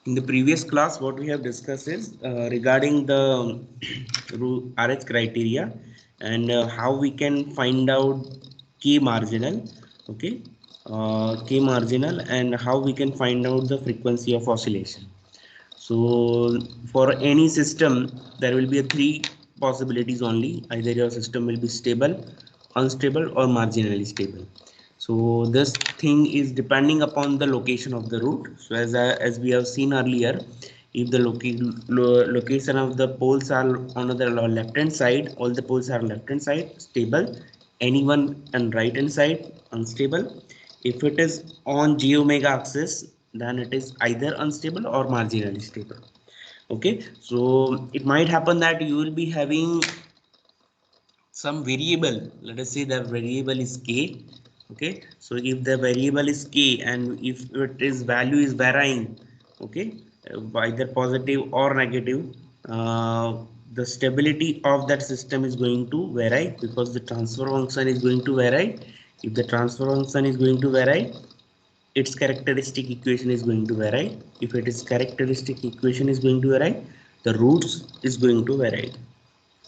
In the previous class, what we have discussed is regarding the RH criteria and how we can find out K marginal, okay, K marginal, and how we can find out the frequency of oscillation. So for any system, there will be a three possibilities only. Either your system will be stable, unstable, or marginally stable. So this thing is depending upon the location of the root. So as we have seen earlier, if the location of the poles are on the left hand side, all the poles are left hand side stable, anyone on right hand side unstable. If it is on j omega axis, then it is either unstable or marginally stable. Okay, so it might happen that you will be having some variable. Let us say the variable is k. Okay, so if the variable is k and if it is value is varying, okay, either positive or negative, the stability of that system is going to vary because the transfer function is going to vary. If the transfer function is going to vary, its characteristic equation is going to vary. If it is characteristic equation is going to vary, the roots is going to vary.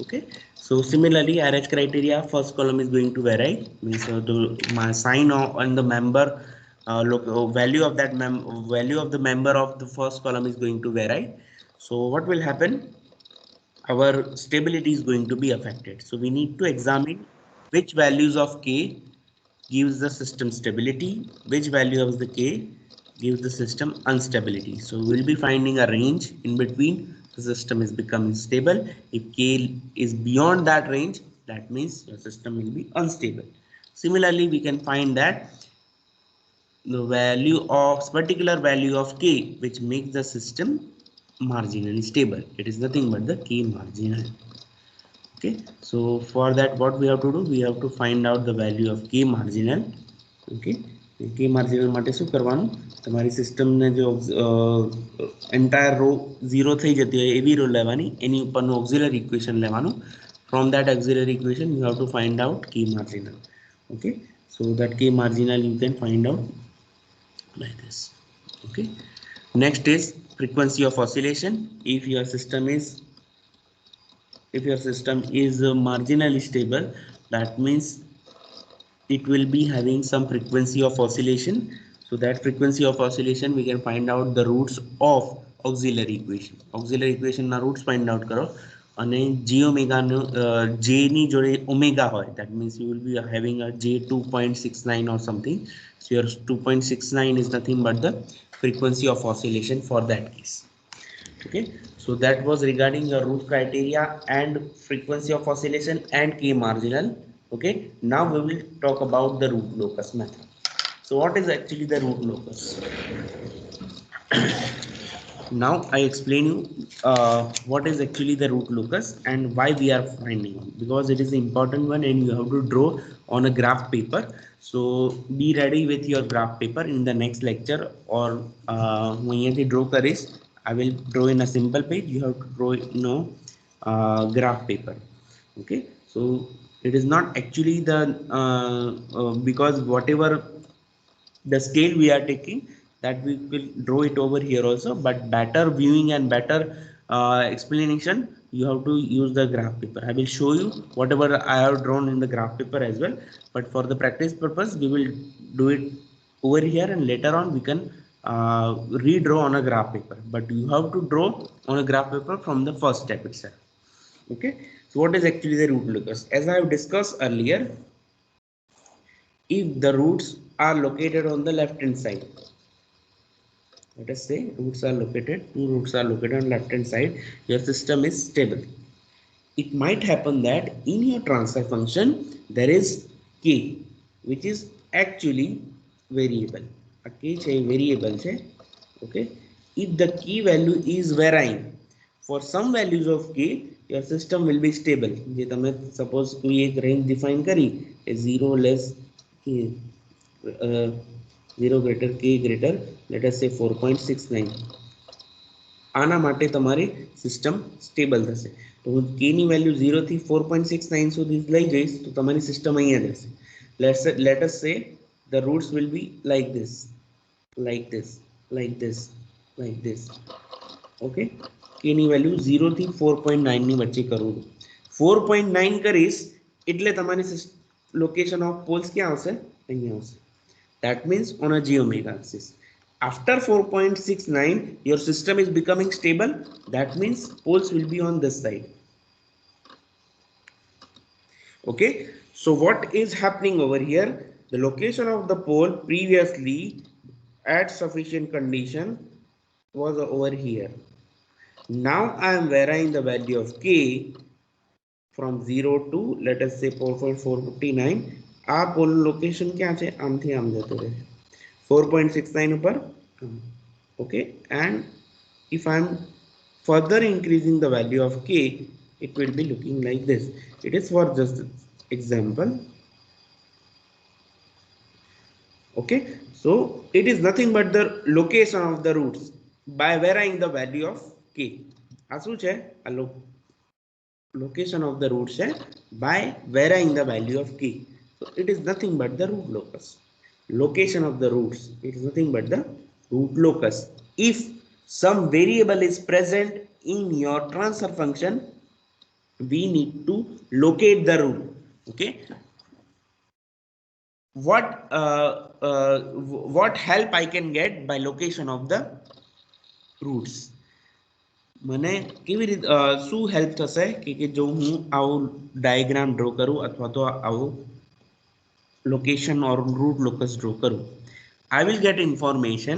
Okay, so similarly RH criteria, first column is going to vary, means my sign on the member, value of that value of the member of the first column is going to vary. So what will happen? Our stability is going to be affected. So we need to examine which values of K gives the system stability, which value of the K gives the system instability. So we'll be finding a range in between. The system is becoming stable. If K is beyond that range, that means your system will be unstable. Similarly, we can find that the value of particular value of K which makes the system marginally stable. It is nothing but the K marginal. Okay, so for that what we have to do, we have to find out the value of K marginal. Okay, K marginal માટે શું કરવાનું, તમારી સિસ્ટમને જો entire row 0 થઈ જતી હોય એવી રો લેવાની, એની ઉપરનું ઓક્ઝિલરી ઇક્વેશન લેવાનું. From that auxiliary equation you have to find out K marginal. Okay, so that K marginal you can find out like this. Okay, next is frequency of oscillation. If your system is marginally stable, that means it will be having some frequency of oscillation. So that frequency of oscillation we can find out the roots of auxiliary equation. Auxiliary equation na roots find out karo અને j omega નો j ની જોડે omega હોય, that means you will be having a j 2.69 or something. So your 2.69 is nothing but the frequency of oscillation for that case. Okay, so that was regarding your root criteria and frequency of oscillation and K marginal. Okay, now we will talk about the root locus method. So what is actually the root locus? Now I explain you what is actually the root locus and why we are finding it, because it is an important one and you have to draw on a graph paper. So be ready with your graph paper in the next lecture, or હું અહીંયાથી draw કરીશ. I will draw in a simple page. You have to draw graph paper. Okay, so it is not actually the because whatever the scale we are taking, that we will draw it over here also, but better viewing and better explanation, you have to use the graph paper. I will show you whatever I have drawn in the graph paper as well, but for the practice purpose we will do it over here and later on we can redraw on a graph paper, but you have to draw on a graph paper from the first step itself. Okay, so what is actually the root locus? As I have discussed earlier, if the roots are located on the left hand side, let us say two roots are located on left hand side, your system is stable. It might happen that in your transfer function there is K which is actually variable. A K છે variable છે. Okay, if the key value is varying for some values of K, your system will be stable. જે તમે suppose કોઈ એક range define કરી 0 less K 0 greater K greater, let us say 4.69, આના માટે તમારી સિસ્ટમ સ્ટેબલ થશે. તો હું K ની વેલ્યુ 0 થી 4.69 સુધી લઈ જઈશ તો તમારી સિસ્ટમ અહીંયા જશે. Let us say the roots will be like this, like this, like this, like this. Okay, k ની વેલ્યુ 0 થી 4.9 ની વચ્ચે કરું. 4.9 કરીશ એટલે તમારી લોકેશન ઓફ પોલ્સ ક્યાં આવશે? અહીંયા આવશે. That means on a j omega axis. After 4.69 your system is becoming stable. That means poles will be on this side. Okay, so what is happening over here? The location of the pole previously at sufficient condition was over here. Now I am varying the value of k from 0 to, let us say, 4.459. આ pole location ક્યાં છે? આમથી આમ જતો રહે 4.69 ઉપર. Okay, and if I am further increasing the value of k, it will be looking like this. It is for just example. Okay, so it is nothing but the location of the roots by varying the value of k. આ શું છે? આ location of the roots है by varying the value of k. So it is nothing but the root locus. Location of the roots, it is nothing but the root locus. If some variable is present in your transfer function, we need to locate the root. Okay, what help I can get by location of the roots? મને કેવી રીતે શું help થશે કે જો હું આવું diagram draw કરું અથવા તો આવું લોકેશન ઓર રૂટ લોકસ ડ્રો કરું? I will get information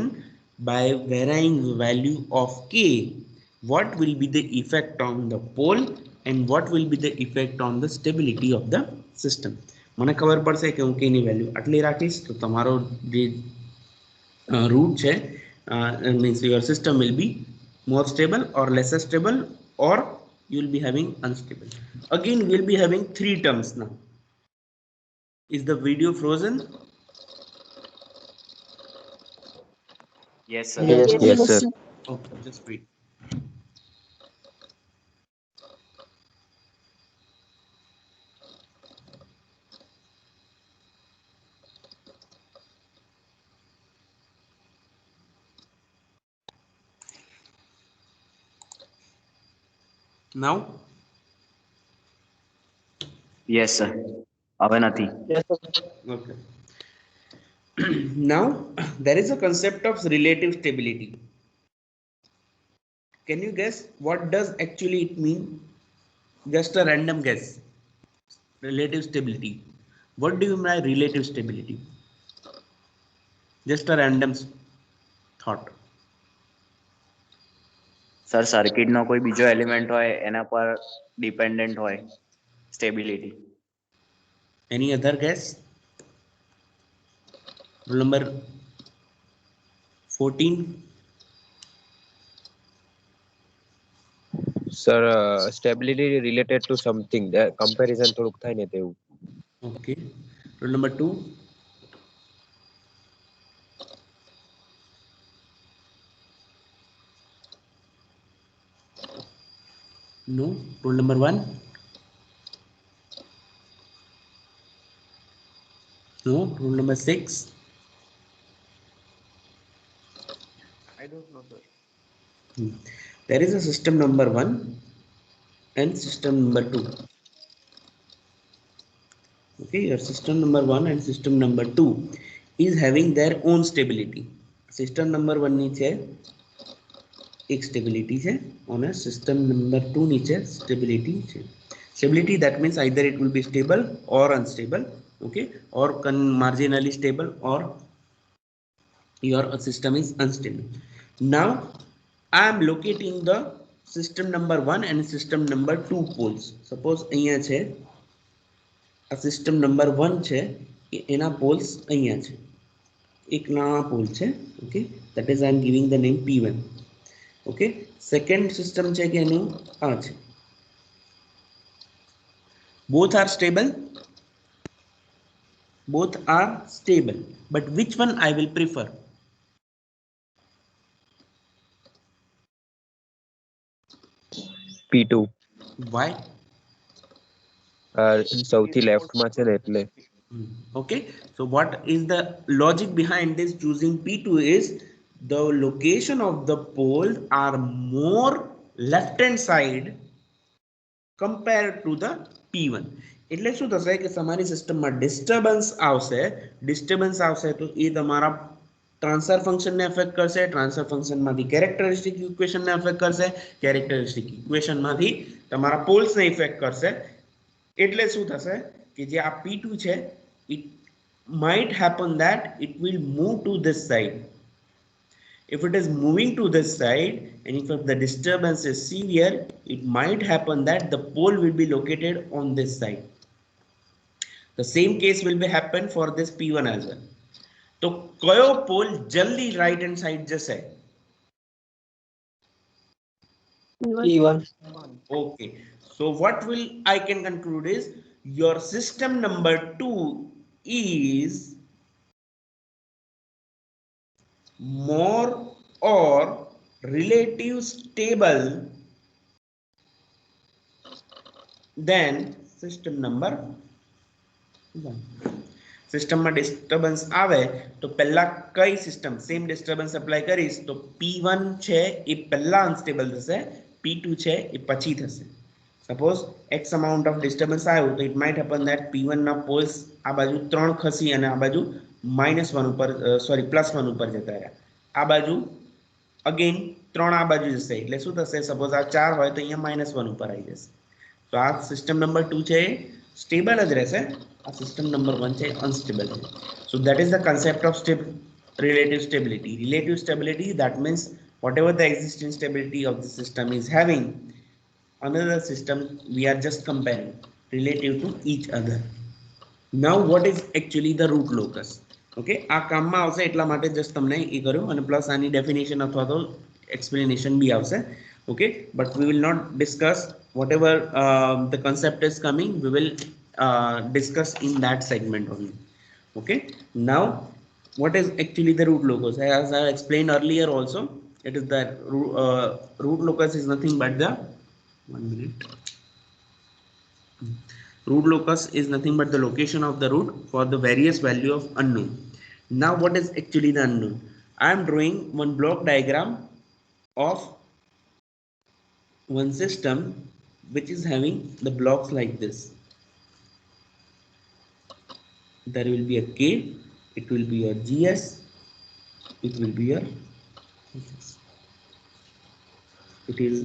by varying the value of k what will be the effect on the pole and what will be the effect on the stability of the system. મને ખબર પડશે કે હું k ની value આટલી રાખીશ તો તમારો જે રૂટ છે means your system will be more stable or lesser stable, or you will be having unstable. Again we will be having three terms now. Is the video frozen? Yes, sir. Yes, sir. Okay, just wait. Now? Yes, sir. હવે નથી. Okay. Now there is a concept of relative stability. Can you guess what does actually it mean? Just a random guess. Relative stability. What do you mean by relative stability? Just a random thought. Sir સર્કિટનો કોઈ બીજો element હોય એના પર dependent હોય stability. Any other guess? Rule number 14. Sir, stability related to something. The comparison થોડુંક થાય ને તેવું. Okay. Rule number 2. No. Rule number 1. No. Rule number 6. I don't know, sir. There is a system number 1 and system number 2. Okay, your system number 1 and system number 2 is having their own stability. System number 1 નીચે એક stability છે on a system number 2 નીચે stability છે. Stability, that means either it will be stable or unstable, okay, or marginally stable, or your system is unstable. Now I am locating the system number 1 and system number 2 poles. Suppose અહીંયા છે આ system number 1 છે એના poles અહીંયા છે, એક નાના pole છે. Okay, that is I am giving the name P1. okay, second system છે કે એનું આ છે. both are stable, but which one I will prefer? P2. Why? સૌથી લેફ્ટ માં છે ને એટલે. Okay, so what is the logic behind this choosing P2 is the location of the poles are more left hand side compared to the P1. એટલે શું થશે કે તમારી સિસ્ટમમાં ડિસ્ટર્બન્સ આવશે તો એ તમારા ટ્રાન્સફર ફંક્શનને અફેક્ટ કરશે, ટ્રાન્સફર ફંક્શનમાંથી કેરેક્ટરિસ્ટિક ઇક્વેશનને અફેક્ટ કરશે, કેરેક્ટરિસ્ટિક ઇક્વેશનમાંથી તમારા પોલ્સને ઇફેક્ટ કરશે. એટલે શું થશે કે જે આ P2 છે, it might happen that it will move to this side. If it is moving to this side and if the disturbance is severe, it might happen that the pole will be located on this side. The same case will be happen for this P1 as well. तो कयो पोल जल्दी right hand side जैसे P1. okay, so what will I can conclude is your system number 2 is more or relative stable than system number 1. System માં disturbance આવે તો પહેલા કઈ system same disturbance apply કરીશ તો P1 છે એ પહેલા અનસ્ટેબલ થશે, P2 છે એ પછી થશે. Suppose x amount of disturbance આવ્યું તો it might happen that P1 ના પોલ્સ આ બાજુ 3 ખસી અને આ બાજુ -1 ઉપર +1 ઉપર જતા રહ્યા. આ બાજુ અગેન 3 આ બાજુ જશે એટલે શું થશે, સપોઝ આ 4 હોય તો અહીંયા -1 ઉપર આવી જશે. તો આ સિસ્ટમ નંબર 2 છે સ્ટેબલ જ રહેશે, આ સિસ્ટમ નંબર 1 છે અનસ્ટેબલ છે. So that is the concept of relative stability. Relative stability, that means whatever the existing stability of the system is having, another system we are just comparing relative to each other. Now what is actually the root locus? Okay, આ કામમાં આવશે એટલા માટે just તમને એ કર્યું અને plus આની definition અથવા તો એક્સપ્લેનેશન બી આવશે. Okay, but we will not discuss whatever the concept is coming, we will discuss in that segment only. Okay, now what is actually the root locus? As I explained earlier also, it is that root locus is nothing but the root locus is nothing but the location of the root for the various value of unknown. Now what is actually the unknown? I am drawing one block diagram of one system which is having the blocks like this. There will be a K, it will be your GS, it will be your HS. It is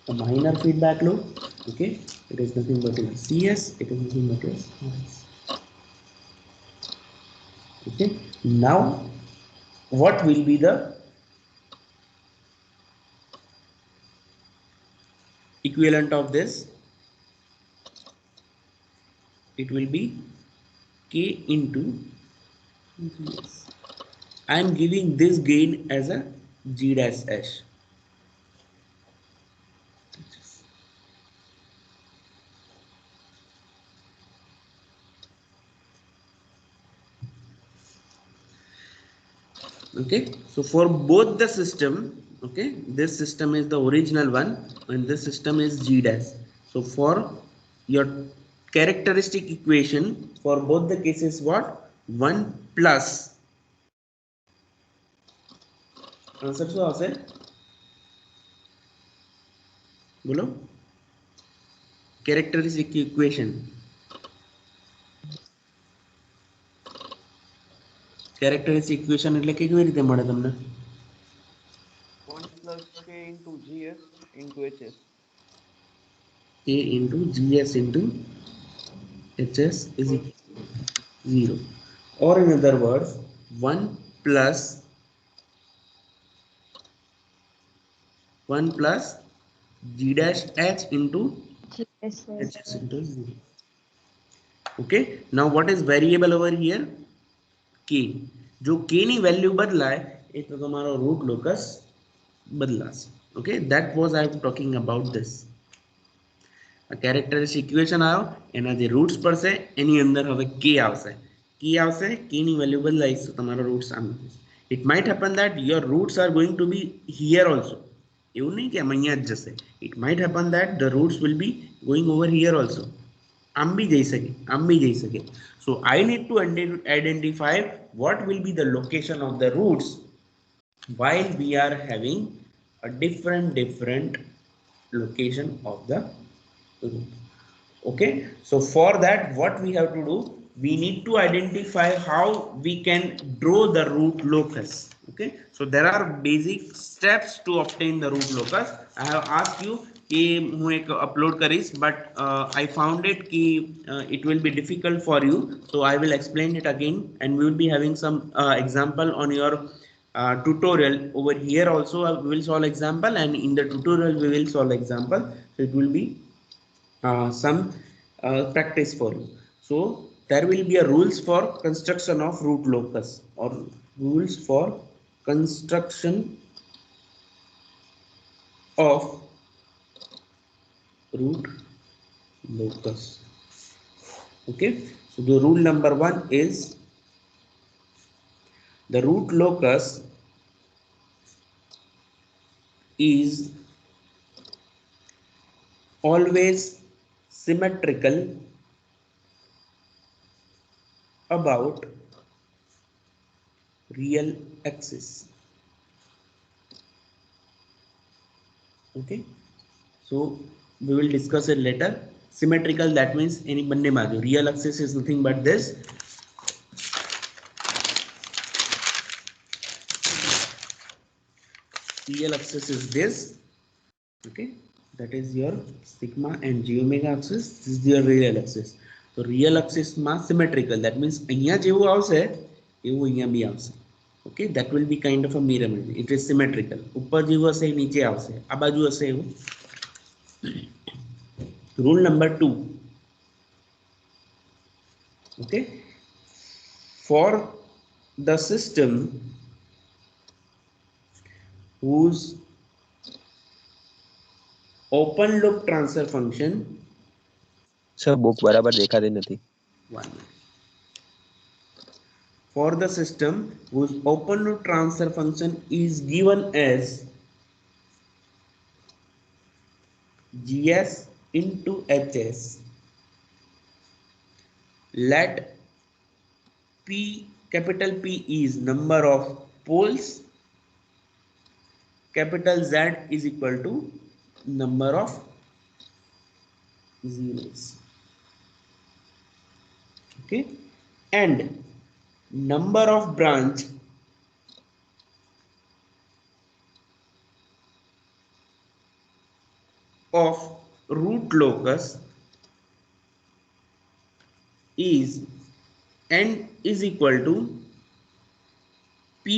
a minor feedback loop. Okay, it is nothing but your CS, it is nothing but your RS. Okay, now what will be the equivalent of this? It will be K into GS. I am giving this gain as a G dash S. Okay, so for both the system, okay, this system is the original one and this system is G dash. So for your characteristic equation for both the cases, what 1 plus answer શું આવશે બોલો characteristic equation. Characteristic equation એટલે કેવી રીતે મળે તમને? 1 plus K into GS into HS. K into GS into HS is equal to 0, or in other words 1 plus G dash H into HS into 0. Okay, now what is variable over here? K. जो K ની value બદલાય એ તો તમારો route locus બદલાશે. Okay, that was I am talking about this. A characteristic equation આવ્યો એના જે roots પડશે એની અંદર હવે K આવશે. K ની વેલ્યુ બદલાઈ તો તમારો રૂટ સામે. It might happen that your roots are going to be here also. એવું નહીં કે અહીંયા જ જશે. It might happen that the roots will be going over here also. આમ બી જઈ શકે. So I need to identify what will be the location of the roots while we are having a different location of the root. Okay, so for that what we have to do, we need to identify how we can draw the root locus. Okay, so there are basic steps to obtain the root locus. I have asked you कि હું એક upload કરીશ, but I found it कि it will be difficult for you, so I will explain it again, and we will be having some example on your tutorial over here also. We will solve example, and in the tutorial we will solve example, so it will be some practice for you. So there will be a rules for construction of root locus, or rules for construction of root locus. Okay, so the rule number 1 is the root locus is always symmetrical about real axis. Okay, so we will discuss it later. Symmetrical, that means any banne baju. Real axis is nothing but this. Real axis is this. Okay, that is your sigma and j omega axis. This is your real axis. So real axis ma symmetrical, that means અહીંયા જેવું આવશે એવું અહીંયા બી આવશે. Okay, that will be kind of a mirror image. It is symmetrical. ઉપર જેવું હશે નીચે આવશે, આ બાજુ હશે એવું. Rule number 2. Okay, for the system whose open loop transfer function, sir book બરાબર દેખાતી નથી. one minute. For the system whose open loop transfer function is given as gs into hs, let p, capital P is number of poles, capital Z is equal to number of zeros. Okay, and number of branch of root locus is n is equal to p,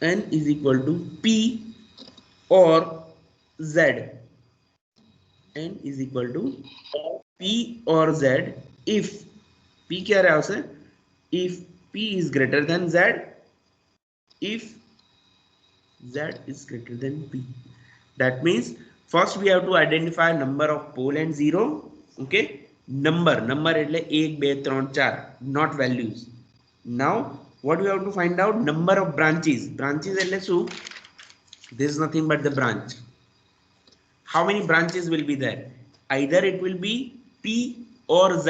n is equal to p or z. n is equal to p or z if p क्या रहा है, if p is greater than z, if z is greater than p. That means first we have to identify number of pole and zero. Okay, number એટલે 1 2 3 4, not values. Now what we have to find out, number of branches. Branches એટલે શું? This is nothing but the branch. How many branches will be there? Either it will be p or z.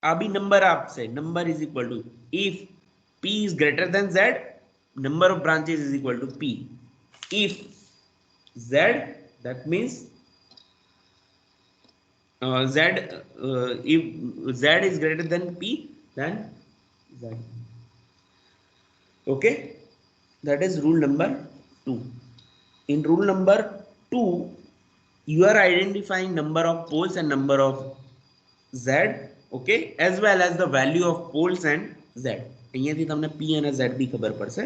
Abhi number आपसे, number is equal to, if p is greater than z, number of branches is equal to p. If z, that means if z is greater than p, then z. Okay, that is rule number 2. In rule number 2, you are identifying number of poles and number of z. Okay, as well as the value of poles and z. અહીંયાથી તમને p અને z બી ખબર પડશે.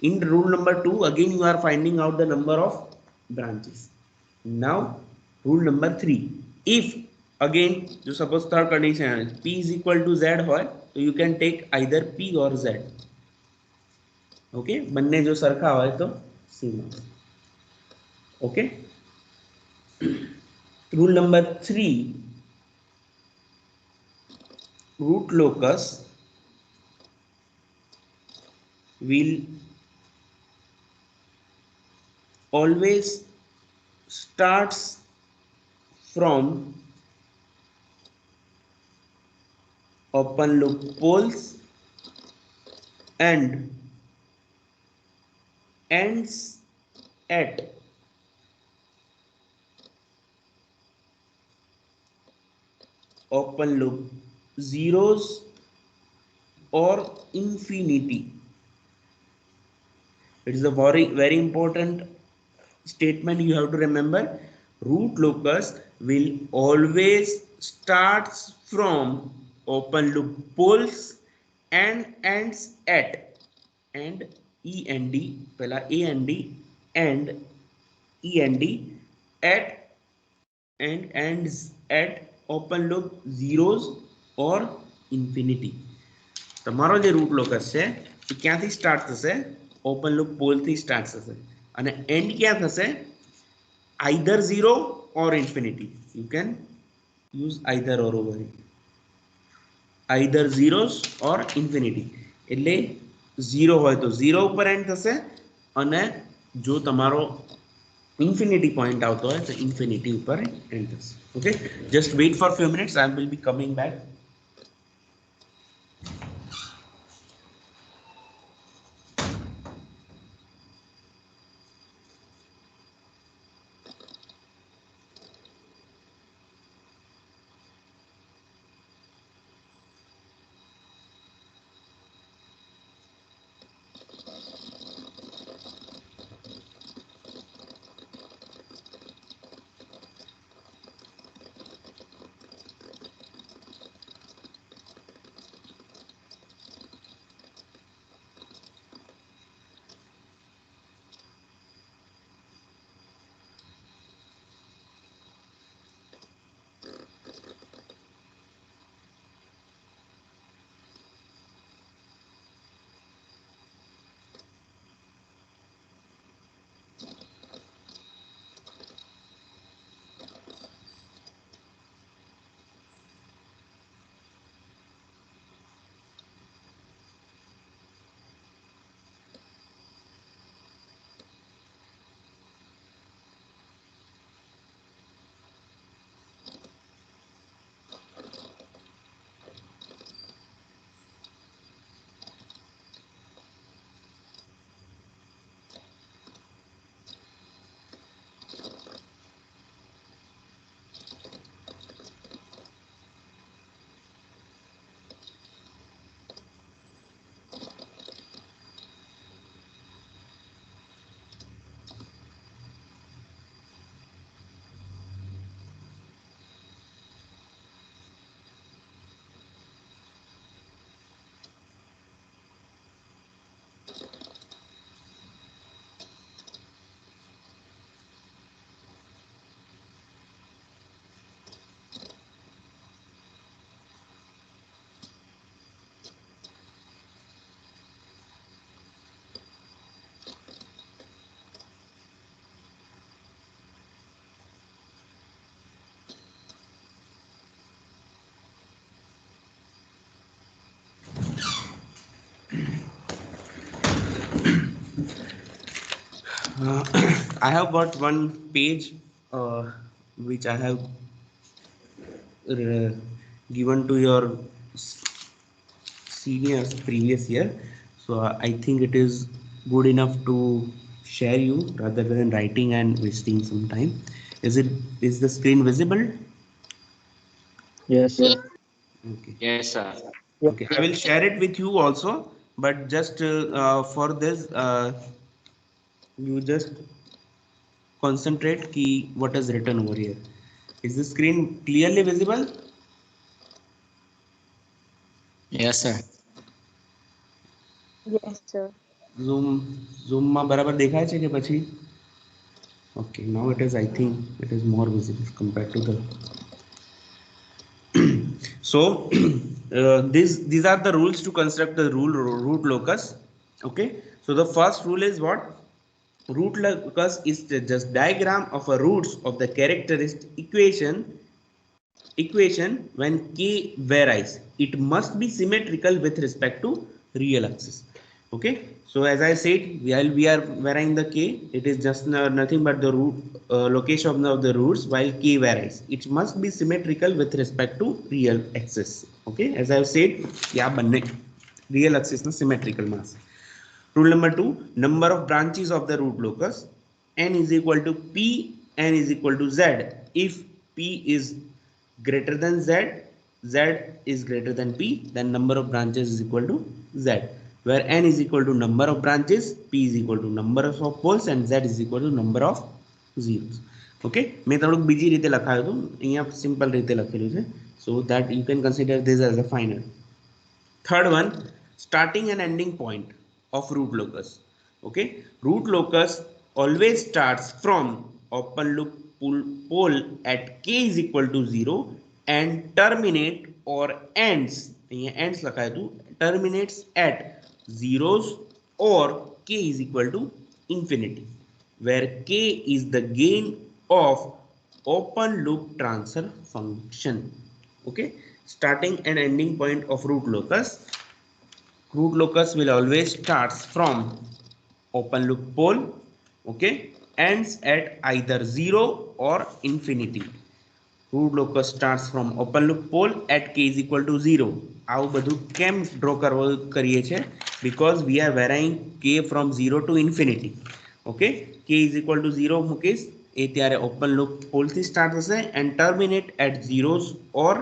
In rule number 2, again you are finding out the number of branches. Now rule number 3, if again you suppose third condition p is equal to z હોય, so you can take either p or z. Okay, બંને જો સરખા હોય તો સીમા. Okay, rule number 3, root locus will always starts from open loop poles and ends at open loop zeros or infinity. It is a very important statement you have to remember. Root locus will always starts from open loop poles and ends at and end पहला and end at and ends at open loop zeros or infinity. તમારો જે route locus છે એ ક્યાંથી start થશે? Open loop pole થી start થશે અને and ક્યાં થશે? either 0 or infinity. You can use either or over here. either zeros or infinity. એટલે 0 હોય તો 0 ઉપર એન્ડ થશે અને જો તમારો infinity point આવતો હોય તો infinity ઉપર એન્ડ થશે. Okay, just wait for few minutes. I will be coming back. I have got one page which I have given to your seniors previous year, so I think it is good enough to share you rather than writing and wasting some time. Is the screen visible? Yes, sir. Okay. Yes, sir. Okay, I will share it with you also, but just for this you just concentrate key what is written over here. Is the screen clearly visible? Yes, sir. Yes, sir. zoom માં બરાબર દેખાય છે કે પછી? Okay, now it is, I think it is more visible compared to the so these are the rules to construct the root locus. Okay, so the first rule is what? Root locus is just diagram of a roots of the characteristic equation when k varies. It must be symmetrical with respect to real axis. Okay, so as I said, while we are varying the k, it is just nothing but the root location of the roots while k varies. It must be symmetrical with respect to real axis. Okay, as I have said, yeah, real axis no symmetrical માં હશે. Rule number 2, number of branches of the root locus n is equal to p, n is equal to z if p is greater than z, z is greater than p, then number of branches is equal to z, where n is equal to number of branches, p is equal to number of poles and z is equal to number of zeros. Okay, મેં થોડુંક બીજી રીતે લખાયું હતું, અહીંયા simple રીતે લખેલું છે, so that you can consider this as a final. Third one, starting and ending point of root locus. Okay, root locus always starts from open loop pole at k is equal to 0 and terminate or ends, ends terminates at zeros or k is equal to infinity, where k is the gain of open loop transfer function. Okay, starting and ending point of root locus. Root locus will always starts from open loop pole, okay, ends at either 0 or infinity. Root locus starts from open loop pole at k is equal to 0. આવું બધું કેમ draw કરીએ છે? Because we are varying k from 0 to infinity. Okay, k is equal to 0 મૂકીશ, એ ત્યારે open loop pole થી start થશે and terminate at zeros or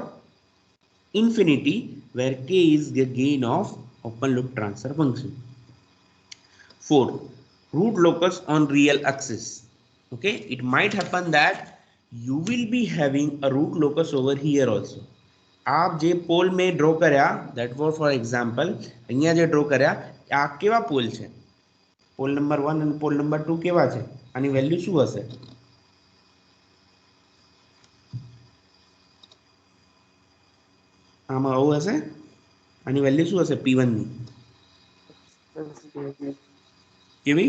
infinity, where k is the gain of open loop transfer function. 4, root locus on real axis. Okay, it might happen that you will be having a root locus over here also. आप जे पोल में draw કર્યા, that was for example, અહીંયા જે draw કર્યા આ કેવા pole છે? Pole number 1 અને પોલ નંબર 2 કેવા છે? આની વેલ્યુ શું હશે? આમાં આવું હશે, આની વેલ્યુ શું હશે? p1 ની કેવી?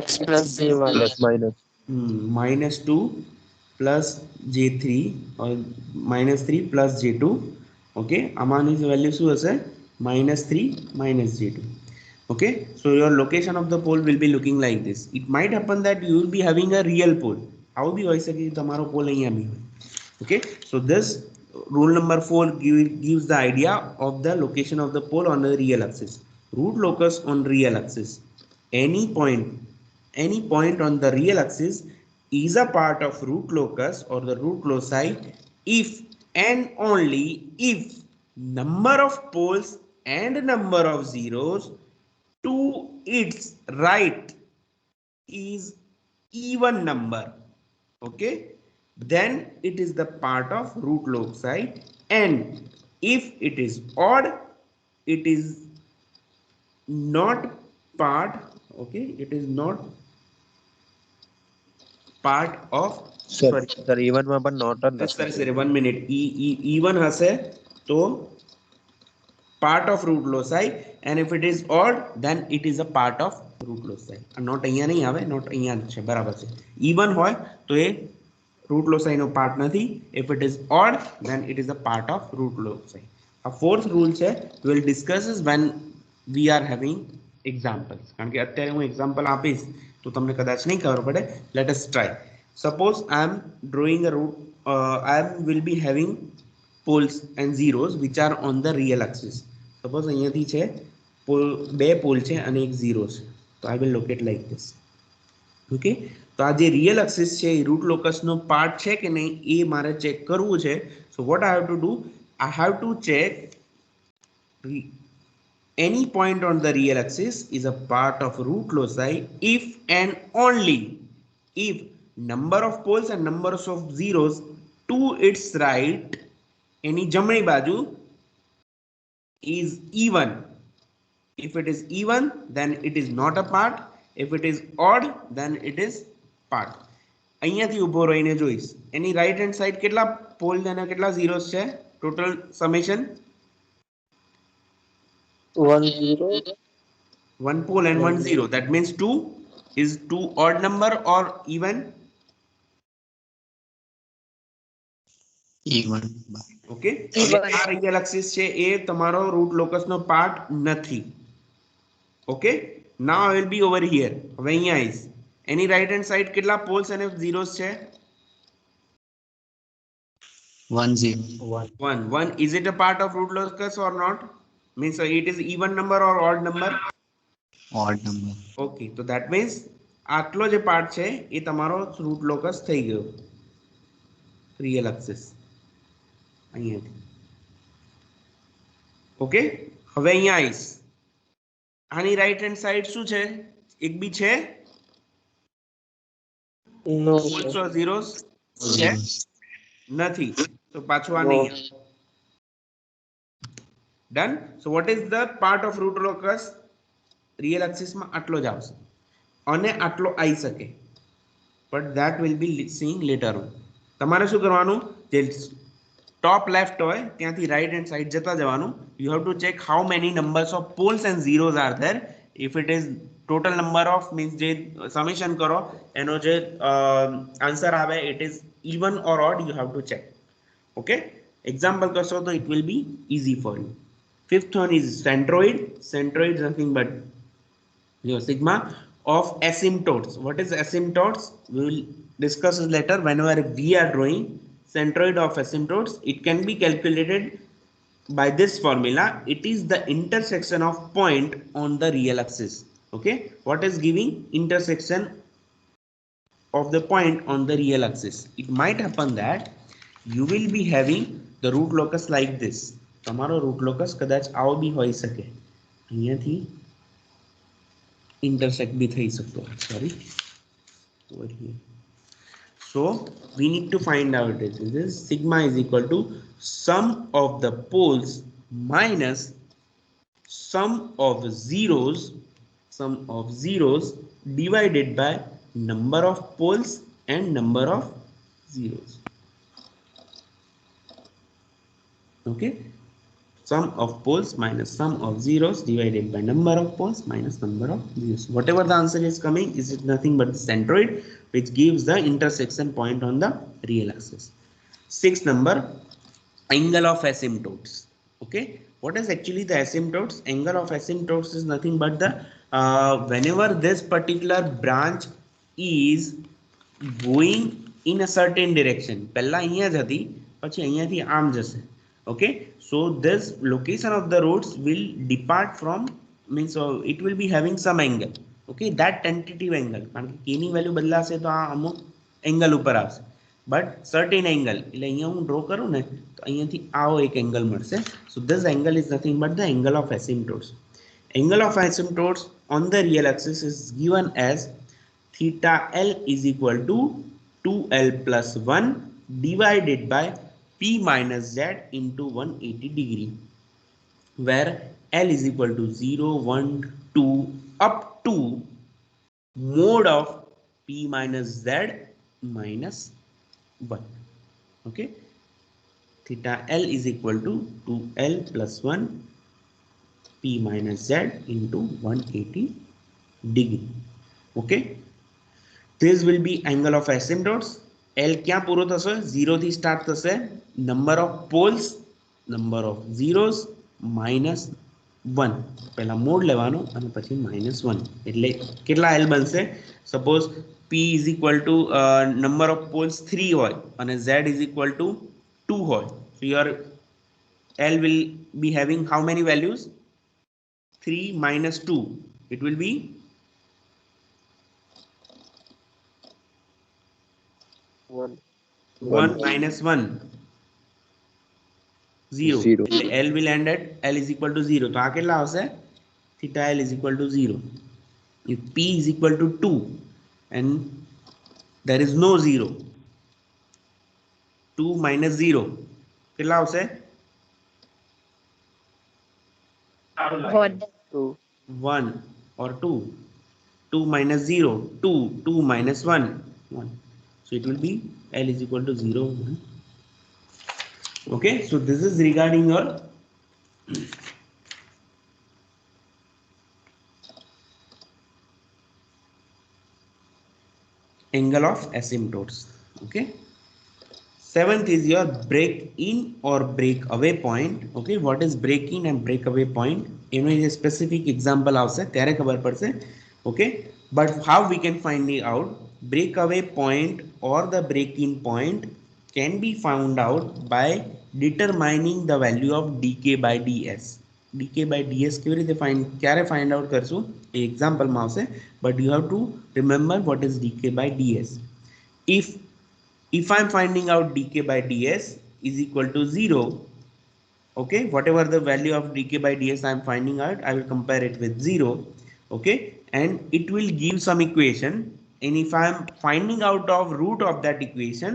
x plus j1 plus minus -2 plus j3 or -3 plus j2. Okay, આમાંની વેલ્યુ શું હશે? -3 minus j2. Okay, so your location of the pole will be looking like this. It might happen that you will be having a real pole. આવું બી હોઈ શકે તમારો pole અહીંયા બી હોય. Okay, so this rule number 4 gives the idea of the location of the pole on the real axis. Root locus on real axis. Any point on the real axis is a part of root locus or the root loci if and only if number of poles and number of zeros to its right is even number. Okay, then it is the part of root loci, and if it is odd, it is not part. Okay, it is not part of, sir even માં પણ not sorry 1 minute, even હશે તો part of root loci, and if it is odd then it is a part of root loci. not અહીંયા નહીં આવે, not અહીંયા છે, બરાબર છે. even હોય તો એ root loci નો part નથી. if it is odd then it is a part of root loci. a fourth rule છે, we will discuss is when we are having examples. કારણ કે અત્યારે હું example આપીશ તો તમને કદાચ નહીં ખબર પડે. let us try. suppose I am drawing a root, I will be having poles and zeros which are on the real axis. suppose અહીંયાથી છે બે પોલ છે અને એક ઝીરો છે, તો I will locate like this. okay, તો આ જે રિયલ એક્સિસ છે એ રૂટ લોકસ નો પાર્ટ છે કે નહીં એ મારે ચેક કરવું છે. so what I have to do, I have to check any point on the real axis is a part of root loci if and only if number of poles and numbers of zeros to its right, any જમણી બાજુ, is even. if it is even then it is not a part. if it is odd then it is part. અહીંયાથી ઊભો રહીને જોઈશ એની right hand side કેટલા pole અને કેટલા zeros છે? Total summation 1 pole and 1 zero. that means 2 is 2 odd number or even? even. okay, આ real axis છે એ તમારો રૂટ લોકસ નો પાર્ટ નથી. okay, now I will be over here. હવે અહીંયા આવીશ, એની રાઈટ હેન્ડ સાઈડ કેટલા પોલ્સ અને ઝીરોસ છે? 1 0. 1. Is it a part of root locus or not? Means it is even number or odd number? Odd number. Okay, so that means આટલો જે part છે એ તમારો રૂટ લોકસ થઈ ગયો real axis અહીંયાથી. ઓકે, હવે અહીંયા આવીશ. આની રાઈટ હેન્ડ સાઈડ શું છે? એક બી છે? No, પોલ્સ ઓર ઝીરોસ છે? Zeros. નથી. તો પાછું આ નહીં. Done. So what is the part of root locus? Real axis માં આટલો જ આવશે અને આટલો આવી શકે, but that will be seeing later on. તમારે શું કરવાનું? જે ટોપ લેફ્ટ હોય ત્યાંથી રાઈટ હેન્ડ સાઈડ જતા જવાનું. You have to check how many numbers of poles and zeros are there. If it is total number of means જે summation કરો એનો જે આન્સર આવે it is even or odd, you have to check. Okay, example કરશો તો it will be easy for you. Fifth one is centroid. Centroid is nothing but your sigma of asymptotes. What is asymptotes? We will discuss it later. Whenever we are drawing centroid of asymptotes, it can be calculated by this formula. It is the intersection of point on the real axis. Okay, what is giving intersection of the point on the real axis? It might happen that you will be having the root locus like this. તમારો root locus કદાચ આવો બી હોઈ શકે, અહીંયાથી intersect भी થઈ શકતો. Sorry, over here. So we need to find out this is sigma is equal to sum of the poles minus sum of zeros divided by number of poles and number of zeros. Okay, sum of poles minus sum of zeros divided by number of poles minus number of zeros. Whatever the answer is coming, is it nothing but the centroid which gives the intersection point on the real axis. Sixth number, angle of asymptotes. Okay, what is actually the asymptotes? Angle of asymptotes is nothing but the whenever this particular branch is going in a certain direction. પહેલા અહીંયા જતી પછી અહીંયાથી આમ જશે. Okay, so this location of the roads will depart from, means it will be having some angle. Okay, that tentative angle, કારણ કે k ની વેલ્યુ બદલાશે તો આ અમુક એંગલ ઉપર આવશે, બટ સર્ટેન એંગલ એટલે અહીંયા હું ડ્રો કરું ને તો અહીંયાથી આવો એક એંગલ મળશે. So this angle is nothing but the angle of asymptotes. Angle of asymptotes on the real axis is given as theta L is equal to 2L plus 1 divided by P minus Z into 180 degree, where L is equal to 0, 1, 2 up to mode of P minus Z minus 1. Okay, theta L is equal to 2L plus 1 P minus Z into 180 degree. Okay, this will be angle of asymptotes. L ક્યાં પૂરો થશે? 0 થી start થશે. Number of poles, number of zeros minus 1. પહેલા mode લેવાનું અને પછી -1 એટલે કેટલા L બનશે? Suppose P is equal to number of poles 3 હોય અને Z is equal to 2 હોય. So your L will be having how many values? 3 minus 2. It will be 1 minus 1 0. L will end at L is equal to 0. તો આ કેટલા આવશે? theta L is equal to 0. If P is equal to 2 and there is no 0, 2 minus 0 કેટલા આવશે? 1 or 2. 2 minus 0, 2. 2 minus 1, 1. So it will be L is equal to 0, 1. Okay, so this is regarding your angle of asymptotes. Okay, seventh is your break in or break away point. Okay, what is break in and break away point? You know, a specific example આવશે ત્યારે ખબર પડશે. Okay, but how we can find it out? Break away point or the break in point can be found out by determining the value of dk by ds. dk by ds કેવી રીતે ક્યારે find out કરશું એ example માં આવશે, but you have to remember what is dk by ds. if I'm finding out dk by ds is equal to 0, okay, whatever the value of dk by ds I'm finding out, I will compare it with 0, okay, and it will give some equation, and if I'm finding out of root of that equation,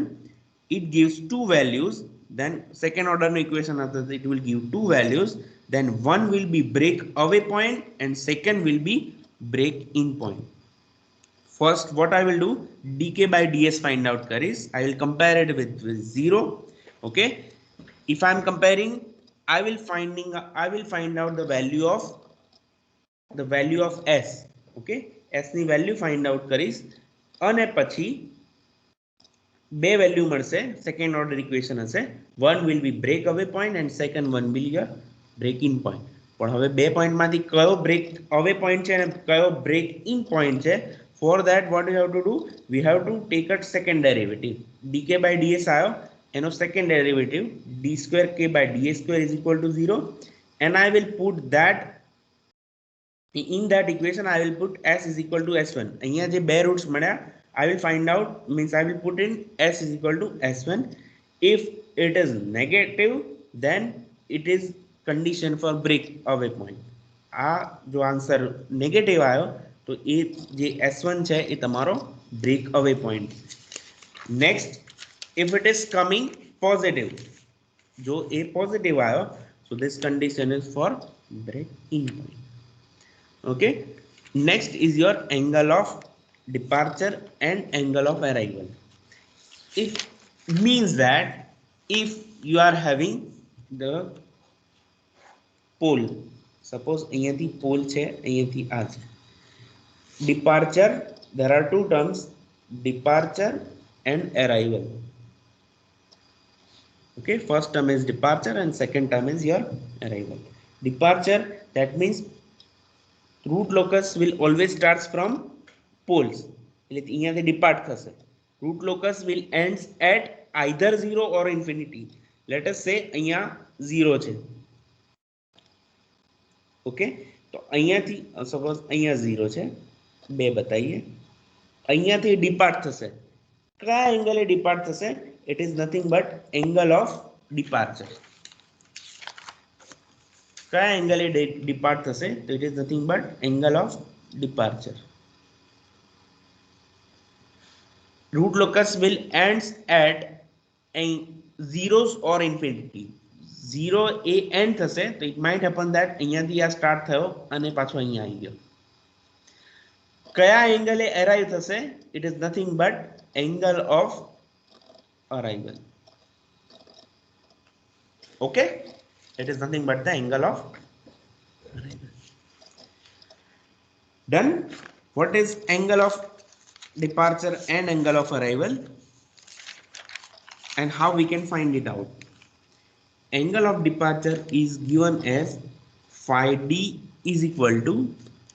it gives two values, then second order equation after that it will give two values, then one will be break away point and second will be break in point. First what I will do, dk by ds find out karis, I will compare it with 0, okay. If I am comparing, I will find out the value of s, okay, s ની value find out કરીશ અને પછી બે value મળશે, second order equation હશે, one will be break away point and second one will be break in point. પણ હવે બે પોઈન્ટ માંથી કયો break away point છે અને કયો break in point છે, for that what we have to do, we have to take a second derivative. dk by ds આયો, એનો second derivative d square k by ds square is equal to 0, and I will put that in that equation. I will put s is equal to s1. અહીંયા જે બે roots મળ્યા, I will find out, means I will put in s is equal to s1. If it is negative, then it is condition for break away point. આ જો answer negative આવ્યો તો એ જે s1 છે એ તમારો break away point. Next, if it is coming positive, જો એ positive આવ્યો, so this condition is for break in point. Okay, next is your angle of departure and angle of arrival. It means that if you are having the pole, suppose અહીંયાથી pole છે, અહીંયાથી આ છે, departure, there are two terms, departure and arrival. Okay, first term is departure and second term is your arrival. Departure, that means root locus will always starts from poles, એટલે અહીંયાથી depart થશે. root locus will ends at either 0 or infinity. Let us say અહીંયા 0 છે, okay, તો અહીંયાથી suppose અહીંયા 0 છે, બે બતાઈએ, અહીંયાથી depart થશે. કયા એંગલે depart થશે? It is nothing but angle of departure. કયા એંગલે depart થશે? તો it is nothing but angle of departure. root locus will ends at zeros or infinity. 0 a end થશે, તો it might happen that અહીંયાથી આ સ્ટાર્ટ થયો અને પાછો અહીંયા આવી ગયો. કયા એંગલે અરાઇવ થશે? it is nothing but angle of arrival. Okay, it is nothing but the angle of arrival. Done. What is angle of departure and angle of arrival, and how we can find it out? Angle of departure is given as phi d is equal to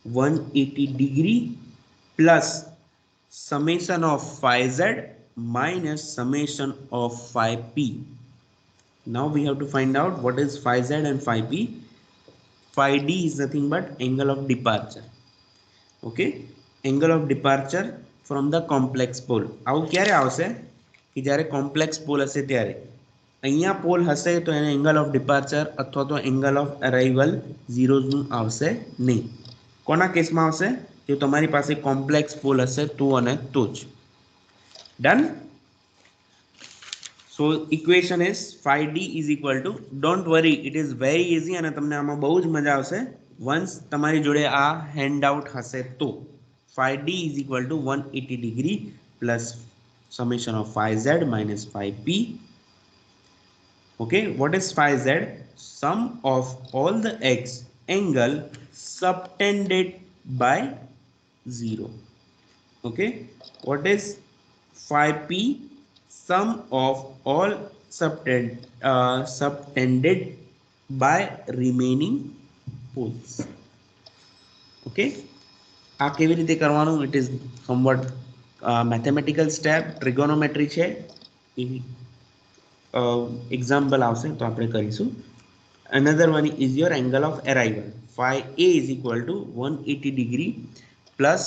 180 degree plus summation of phi z minus summation of phi p. Now we have to find out what is phi z and phi p. Phi d is nothing but angle of departure. Okay, angle of departure from the complex pole. આવું ક્યારે આવશે કે જ્યારે complex pole હશે ત્યારે. અહીંયા pole હશે તો એને એંગલ ઓફ ડિપાર્ચર અથવા તો એંગલ ઓફ અરાઇવલ ઝીરોઝનું આવશે નહીં. કોના કેસમાં આવશે? જો તમારી પાસે કોમ્પ્લેક્સ પોલ હશે તો અને તો જ. Done. So equation is phi d is equal to, don't worry, it is very easy અને તમને આમાં બહુ જ મજા આવશે વન્સ તમારી જોડે આ હેન્ડ આઉટ હશે તો. phi d is equal to 180 degree plus summation of phi z minus phi p. Okay, what is phi z? Sum of all the x angle subtended by 0. Okay, what is phi p? Sum of all subtended by remaining poles. Okay, આ કેવી રીતે કરવાનું? It is somewhat mathematical step, trigonometry છે. Example આવશે તો આપણે કરીશું. Another one is your angle of arrival. Phi A is equal to 180 degree plus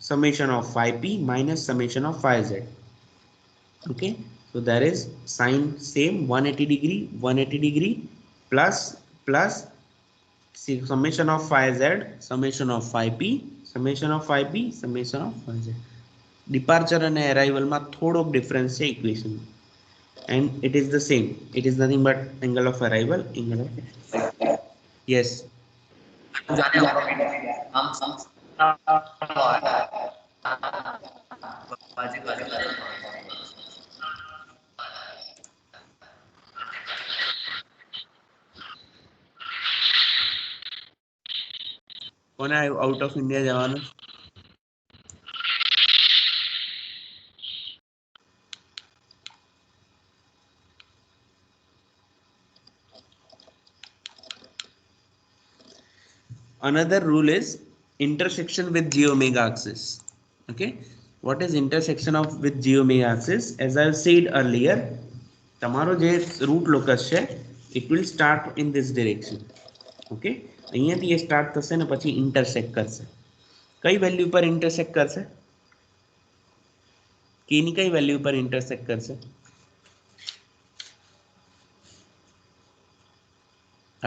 summation of phi P minus summation of phi Z. Okay, so there is sine same 180 degree plus summation of phi Z, summation of phi P, summation of phi P, summation of phi Z. Departure and arrival માં થોડોક difference છે equation, and it is the same. It is nothing but angle of arrival, angle of yes. કોને out of India જવાનું? Another rule is intersection with j omega axis. Okay, what is intersection of with j omega axis? As I said earlier, તમારો જે route locus છે it will start in this direction. Okay, અહીંયાથી એ start થશે ને પછી intersect કરશે. કઈ value પર ઇન્ટરસેક્ટ કરશે? k ની કઈ વેલ્યુ પર ઇન્ટરસેક્ટ કરશે?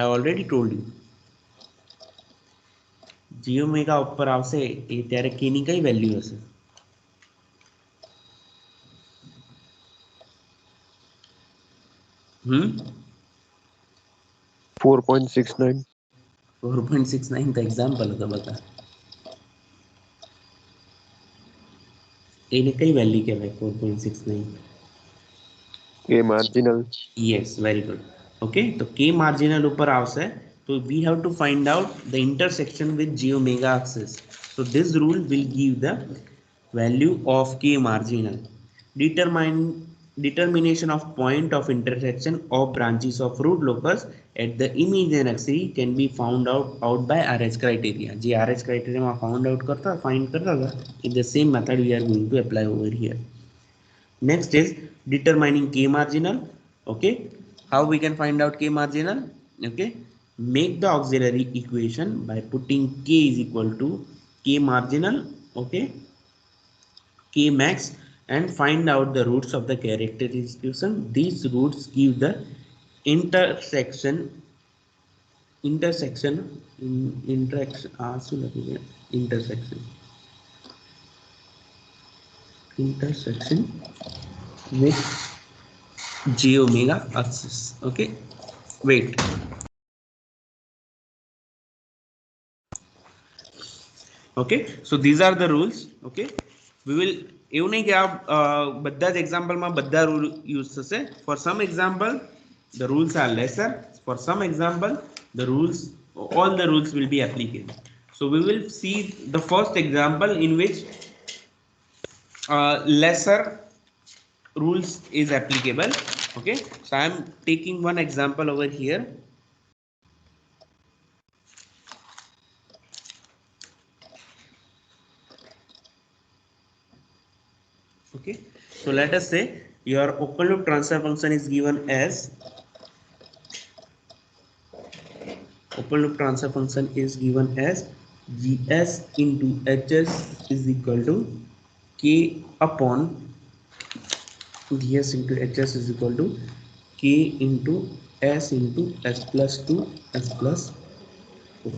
I already told you. j omega ઉપર આવશે એ ત્યારે k ની કઈ વેલ્યુ હશે? હમ 4.69. 4.69 તો એક્ઝામ્પલ હતો બધા. એને કઈ વેલ્યુ કહેવાય 4.69? A marginal. Yes, very good. Okay, તો k marginal ઉપર આવશે. So we have to find out the intersection with j omega axis. So this rule will give the value of k marginal. Determination of point of intersection of branches of root locus at the imaginary axis can be found out by RH criteria. જે RH criteria માં find કરતા હતા, in the same method we are going to apply over here. Next is determining k marginal. Okay, how we can find out k marginal? Okay, make the auxiliary equation by putting k is equal to k marginal, okay, k max, and find out the roots of the characterization. These roots give the intersection with j omega axis. Okay, wait. Okay, so these are the rules. Okay, we will એવું નહીં કે આ બધા જ એક્ઝામ્પલમાં બધા rule use થશે. For some example the rules are lesser, for some example the rules, all the rules will be applicable. So we will see the first example in which lesser rules is applicable. Okay, so I am taking one example over here. Okay, so let us say your open loop transfer function is given as gs into hs is equal to k upon gs into hs is equal to k into s plus 2 s plus 4.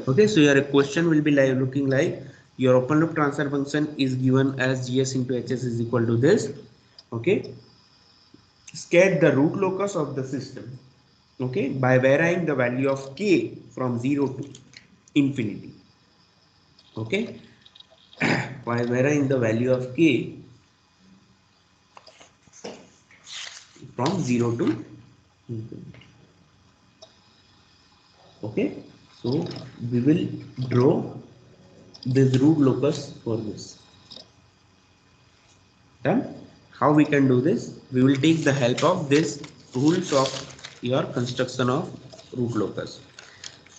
Okay, so your question will be looking like your open loop transfer function is given as gs into hs is equal to this. Okay, sketch the root locus of the system, okay, by varying the value of k from 0 to infinity. Okay, by varying the value of k from 0 to infinity. Okay, so we will draw this root locus for this. Done. How we can do this? We will take the help of this rules of your construction of root locus.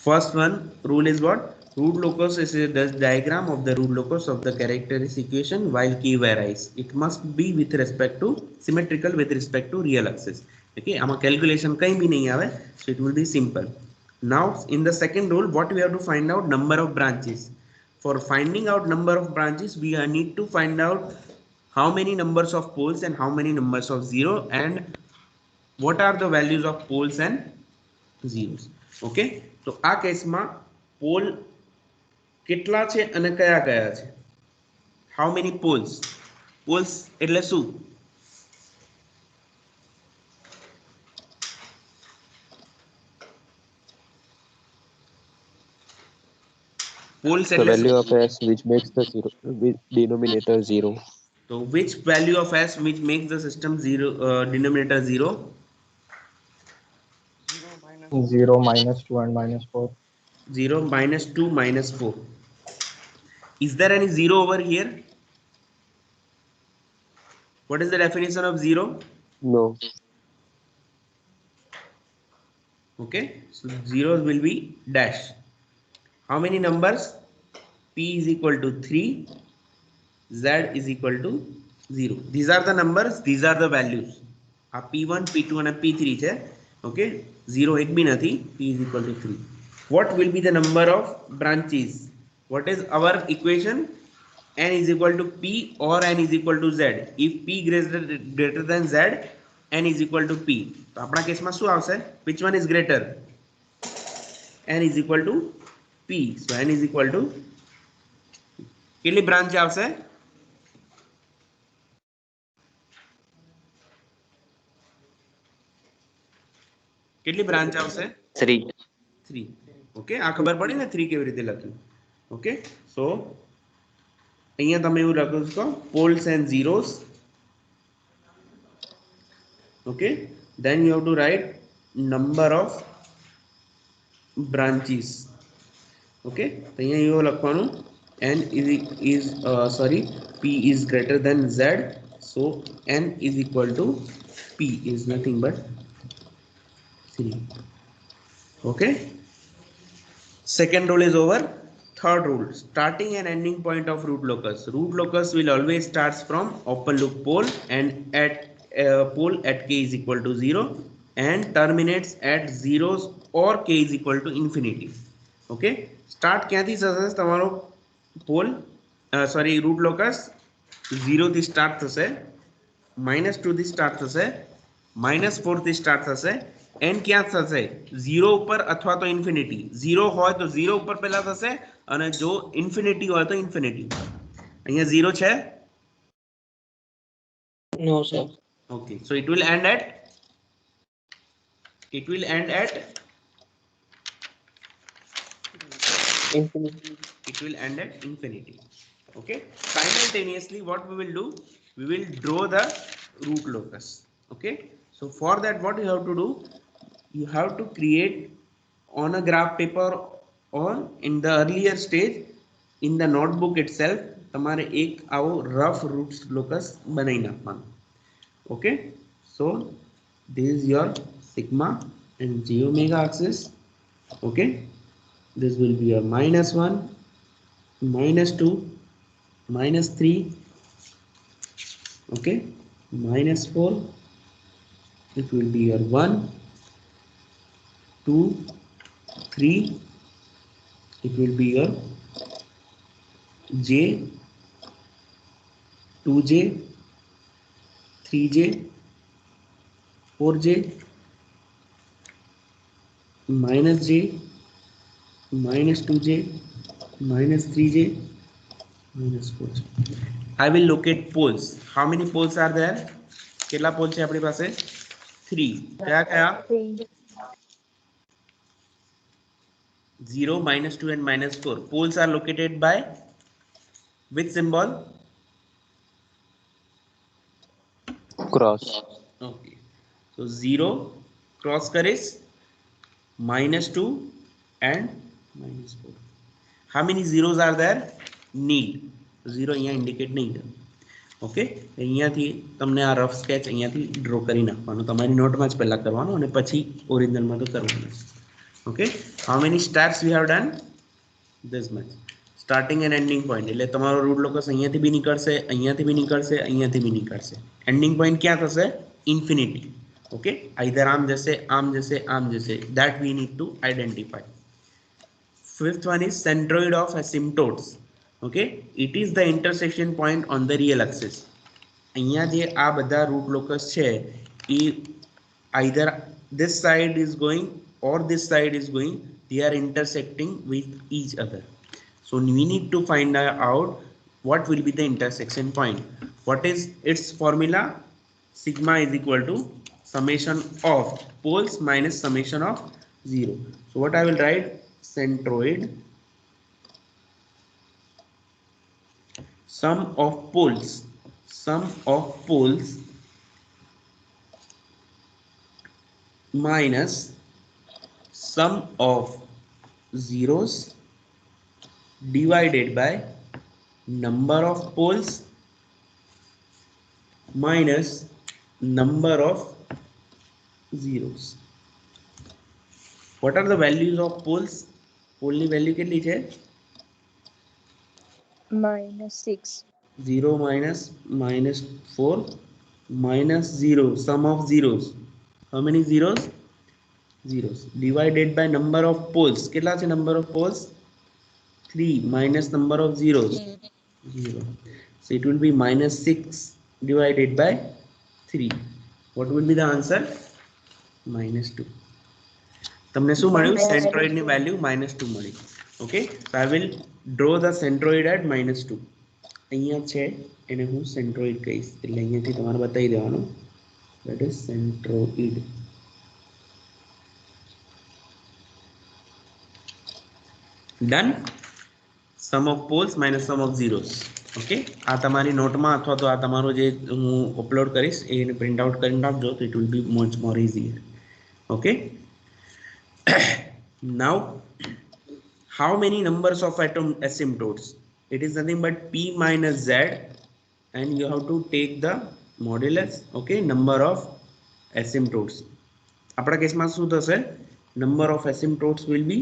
First one rule is what? root locus is the diagram of the root locus of the characteristic equation while k varies. It must be with respect to symmetrical with respect to real axis. Okay, આમાં calculation કઈ भी नहीं આવે, so it will be simple. Now in the second rule, what we have to find out number of branches. For finding out number of branches, we need to find out how many numbers of poles and how many numbers of zero and what are the values of poles and zeros. Okay, so આ કેસમાં pole કેટલા છે અને કયા કયા છે? How many poles? Poles એટલે શું? Poles The એટલે value શું? of s which makes the denominator 0. So which value of s which makes the system zero, denominator 0? 0, -2 and -4. 0, -2, -4. Is there any 0 over here? What is the definition of 0? No. Okay, so zeros will be dash. How many numbers? P is equal to 3, Z is equal to 0. These are the numbers, these are the values. P1, P2 and P3 છે. Okay, 0 એક भी નથી. P is equal to 3. What will be the number of branches? What is our equation? N is equal to P or N is equal to Z. If P greater than Z, N is equal to P. તો આપણા કેસમાં શું આવશે? Which one is greater? N is equal to P. So N is equal to કેટલી branch આવશે? કેટલી branch આવશે? 3. 3. Okay, આ ખબર પડી ને 3 કેવી રીતે લખ્યું? ઓકે, સો અહીંયા તમે એવું લખો છો poles and zeros. Okay, then you have to write number of branches. Okay, તો અહીંયા એવું લખવાનું n is P is greater than Z, so n is equal to P is nothing but 3. Okay, second rule is over. Third rule, starting and ending point of root locus. Root locus will always starts from open loop pole and at pole at k is equal to 0 and terminates at zeros or k is equal to infinity. Okay, start ક્યાંથી થશે તમારો pole root locus 0 થી start થશે, -2 થી start થશે, -4 થી start થશે, n ક્યાં થશે? 0 ઉપર અથવા તો ઇન્ફિનિટી. 0 હોય તો 0 ઉપર પહેલા થશે અને જો ઇન્ફિનિટી હોય તો ઇન્ફિનિટી ઉપર. અહીંયા 0 છે? No, sir. Okay, so it will end at Infinity. it will end at infinity. Okay, simultaneously what we will do, we will draw the root locus. Okay, so for that what you have to do, you have to create on a graph paper or in the earlier stage in the notebook itself તમારે એક આવો rough root locus બનાવી નાખવાનો. Okay, so this is your sigma and j omega axis. Okay, this will be your -1, -2, -3, okay, -4, it will be your 1, 2, 3, it will be your j, 2j, 3j, 4j, -j, -2j, -3j, -4j. I will locate poles. How many poles are there? કેટલા pole છે આપણી પાસે? 3. કયા કયા? 0, -2 and -4. Poles are located by which symbol? Cross. Okay, so 0 cross કરીશ, -2 and -4. How many zeros are there? Nil. 0 અહીંયા indicate નહીં કરે. ઓકે, અહીંયાથી તમને આ રફ સ્કેચ અહીંયાથી ડ્રો કરી નાખવાનો, તમારી નોટમાં જ પહેલા કરવાનો અને પછી ઓરિજિનલમાં તો કરવાનું. Okay, how many stars we have done? this much starting and ending point એટલે તમારો રૂટ લોકસ અહીંયાથી બી નીકળશે અહીંયાથી બી નીકળશે અહીંયાથી બી નીકળશે એન્ડિંગ પોઈન્ટ ક્યાં થશે ઇન્ફિનિટી ઓકે આઈધર આમ જશે that we need to identify. Fifth one is centroid of asymptotes. Okay, it is the intersection point on the real axis. અહીંયા જે આ બધા રૂટ લોકસ છે એ either this side is going or this side is going, they are intersecting with each other. So we need to find out what will be the intersection point. What is its formula? Sigma is equal to summation of poles minus summation of 0. So what I will write, centroid sum of poles minus sum of zeros divided by number of poles minus number of zeros. What are the values of poles? Pole ની value કેટલી છે? -6. 0 minus -4 minus 0, sum of zeros. How many zeros? Zeros divided by number of poles. કેટલા છે number of poles? 3 minus number of zeros 0. So it will be -6 divided by 3. What will be the answer? -2. તમને શું મળ્યું? Centroid ની value -2 મળી. Okay, so I will draw the centroid at -2. અહીંયા છે એને હું centroid કહીશ એટલે અહીંયાથી તમારે બતાવી દેવાનું. That is centroid. Done. Sum of poles minus sum of zeros. Okay, આ તમારી નોટમાં અથવા તો આ તમારો જે હું અપલોડ કરીશ એને પ્રિન્ટ આઉટ કરીને રાખજો તો it will be much more easier. Okay. Now how many numbers of atom asymptotes? It is nothing but p minus z and you have to take the modulus. Okay, number of asymptotes. આપણા કેસમાં શું થશે? Number of asymptotes will be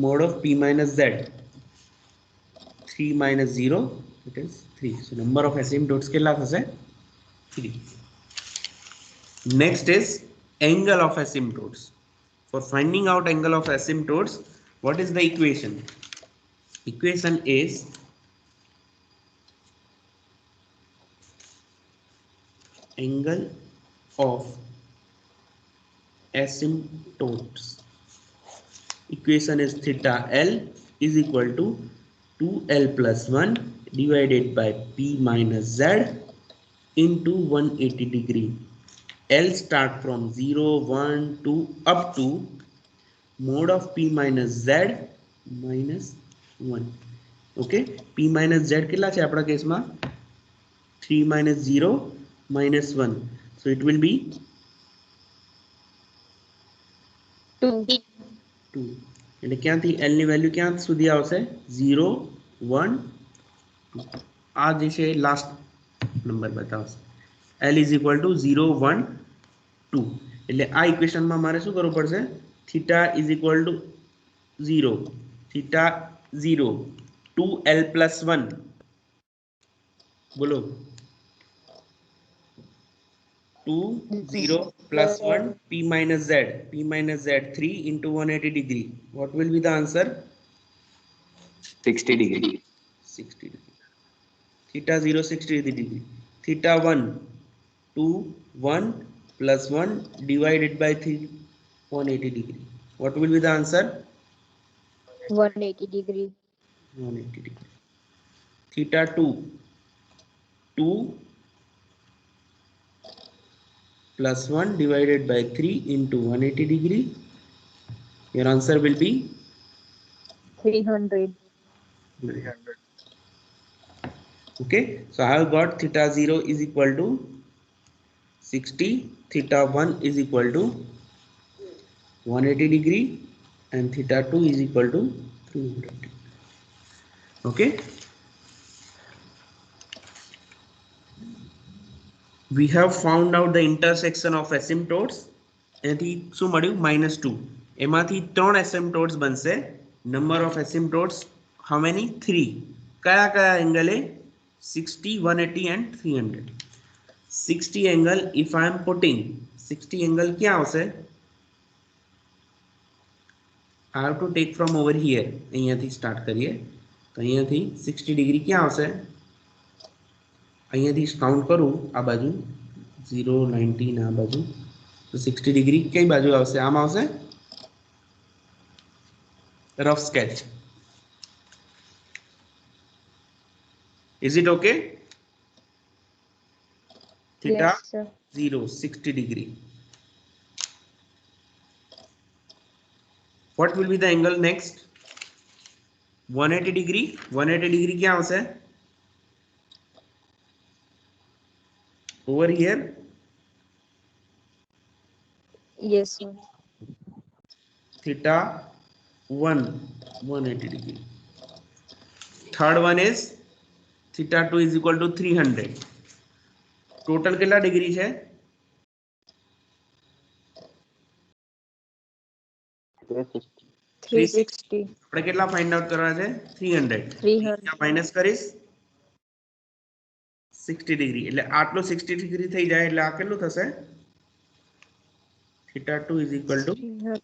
mod of p minus z. 3 minus 0, it is 3. So number of asymptotes કેટલા થશે? 3. Next is angle of asymptotes. For finding out angle of asymptotes, what is the equation? Equation is angle of asymptotes. Equation is theta L is equal to 2L plus 1 divided by P minus Z into 180 degree. L start from 0, 1, 2 up to mod of P minus Z minus 1. Okay, P minus Z કેટલા છે આપણા કેસમાં? 3 minus 0 minus 1. So it will be 2. 2. એટલે ક્યાંથી L ની value ક્યાં સુધી આવશે? 0, 1, 2. આ જે છે લાસ્ટ નંબર બતાવશે. L is equal to 0, 1, 2. એટલે આ ઇક્વેશનમાં મારે શું કરવું પડશે? Theta is equal to 0, theta 0, 2L plus 1. બોલો 2, 0 plus 1, P minus Z. P minus Z 3 into 180 degree. What will be the answer? 60 degree. 60 degree. Theta 0, 60 degree. Theta 1, 2, 1 plus 1 divided by 3, 180 degree. What will be the answer? 180 degree. 180 degree. Theta 2, 2 plus 1 divided by 3 into 180 degree. Your answer will be 300. 300. Okay, so I have got theta 0 is equal to 60, theta 1 is equal to 180 degree and theta 2 is equal to 300 degree. Okay. we have found out the intersection of asymptotes. એથી શું મળ્યું -2. એમાંથી 3 asymptotes બનશે. number of asymptotes how many? 3. કયા કયા એંગલે? 60, 180 and 300. 60 angle, if I am putting 60 angle क्या આવશે? I have to take from over here. અહીંયાથી સ્ટાર્ટ કરીએ તો અહીંયાથી 60 ડિગ્રી ક્યાં આવશે? અહીંયાથી કાઉન્ટ કરું આ બાજુ 0, 90 આ બાજુ તો 60 ડિગ્રી કઈ બાજુ આવશે? આમ આવશે. Rough sketch. Is it okay? Theta Yes, sir. 0, 60 degree. What will be the angle next? 180 degree. 180 degree क्या होता है? Over here. Yes, sir. Theta 1, 180 degree. Third one is theta 2 is equal to 300. Total કેટલા degree છે? 360. આપણે કેટલા find out કરવા છે? 300. 300. Minus કરીશ 60 ડિગ્રી એટલે આટલું 60 ડિગ્રી થઈ જાય એટલે આ કેટલું થશે? theta 2 is equal to 300.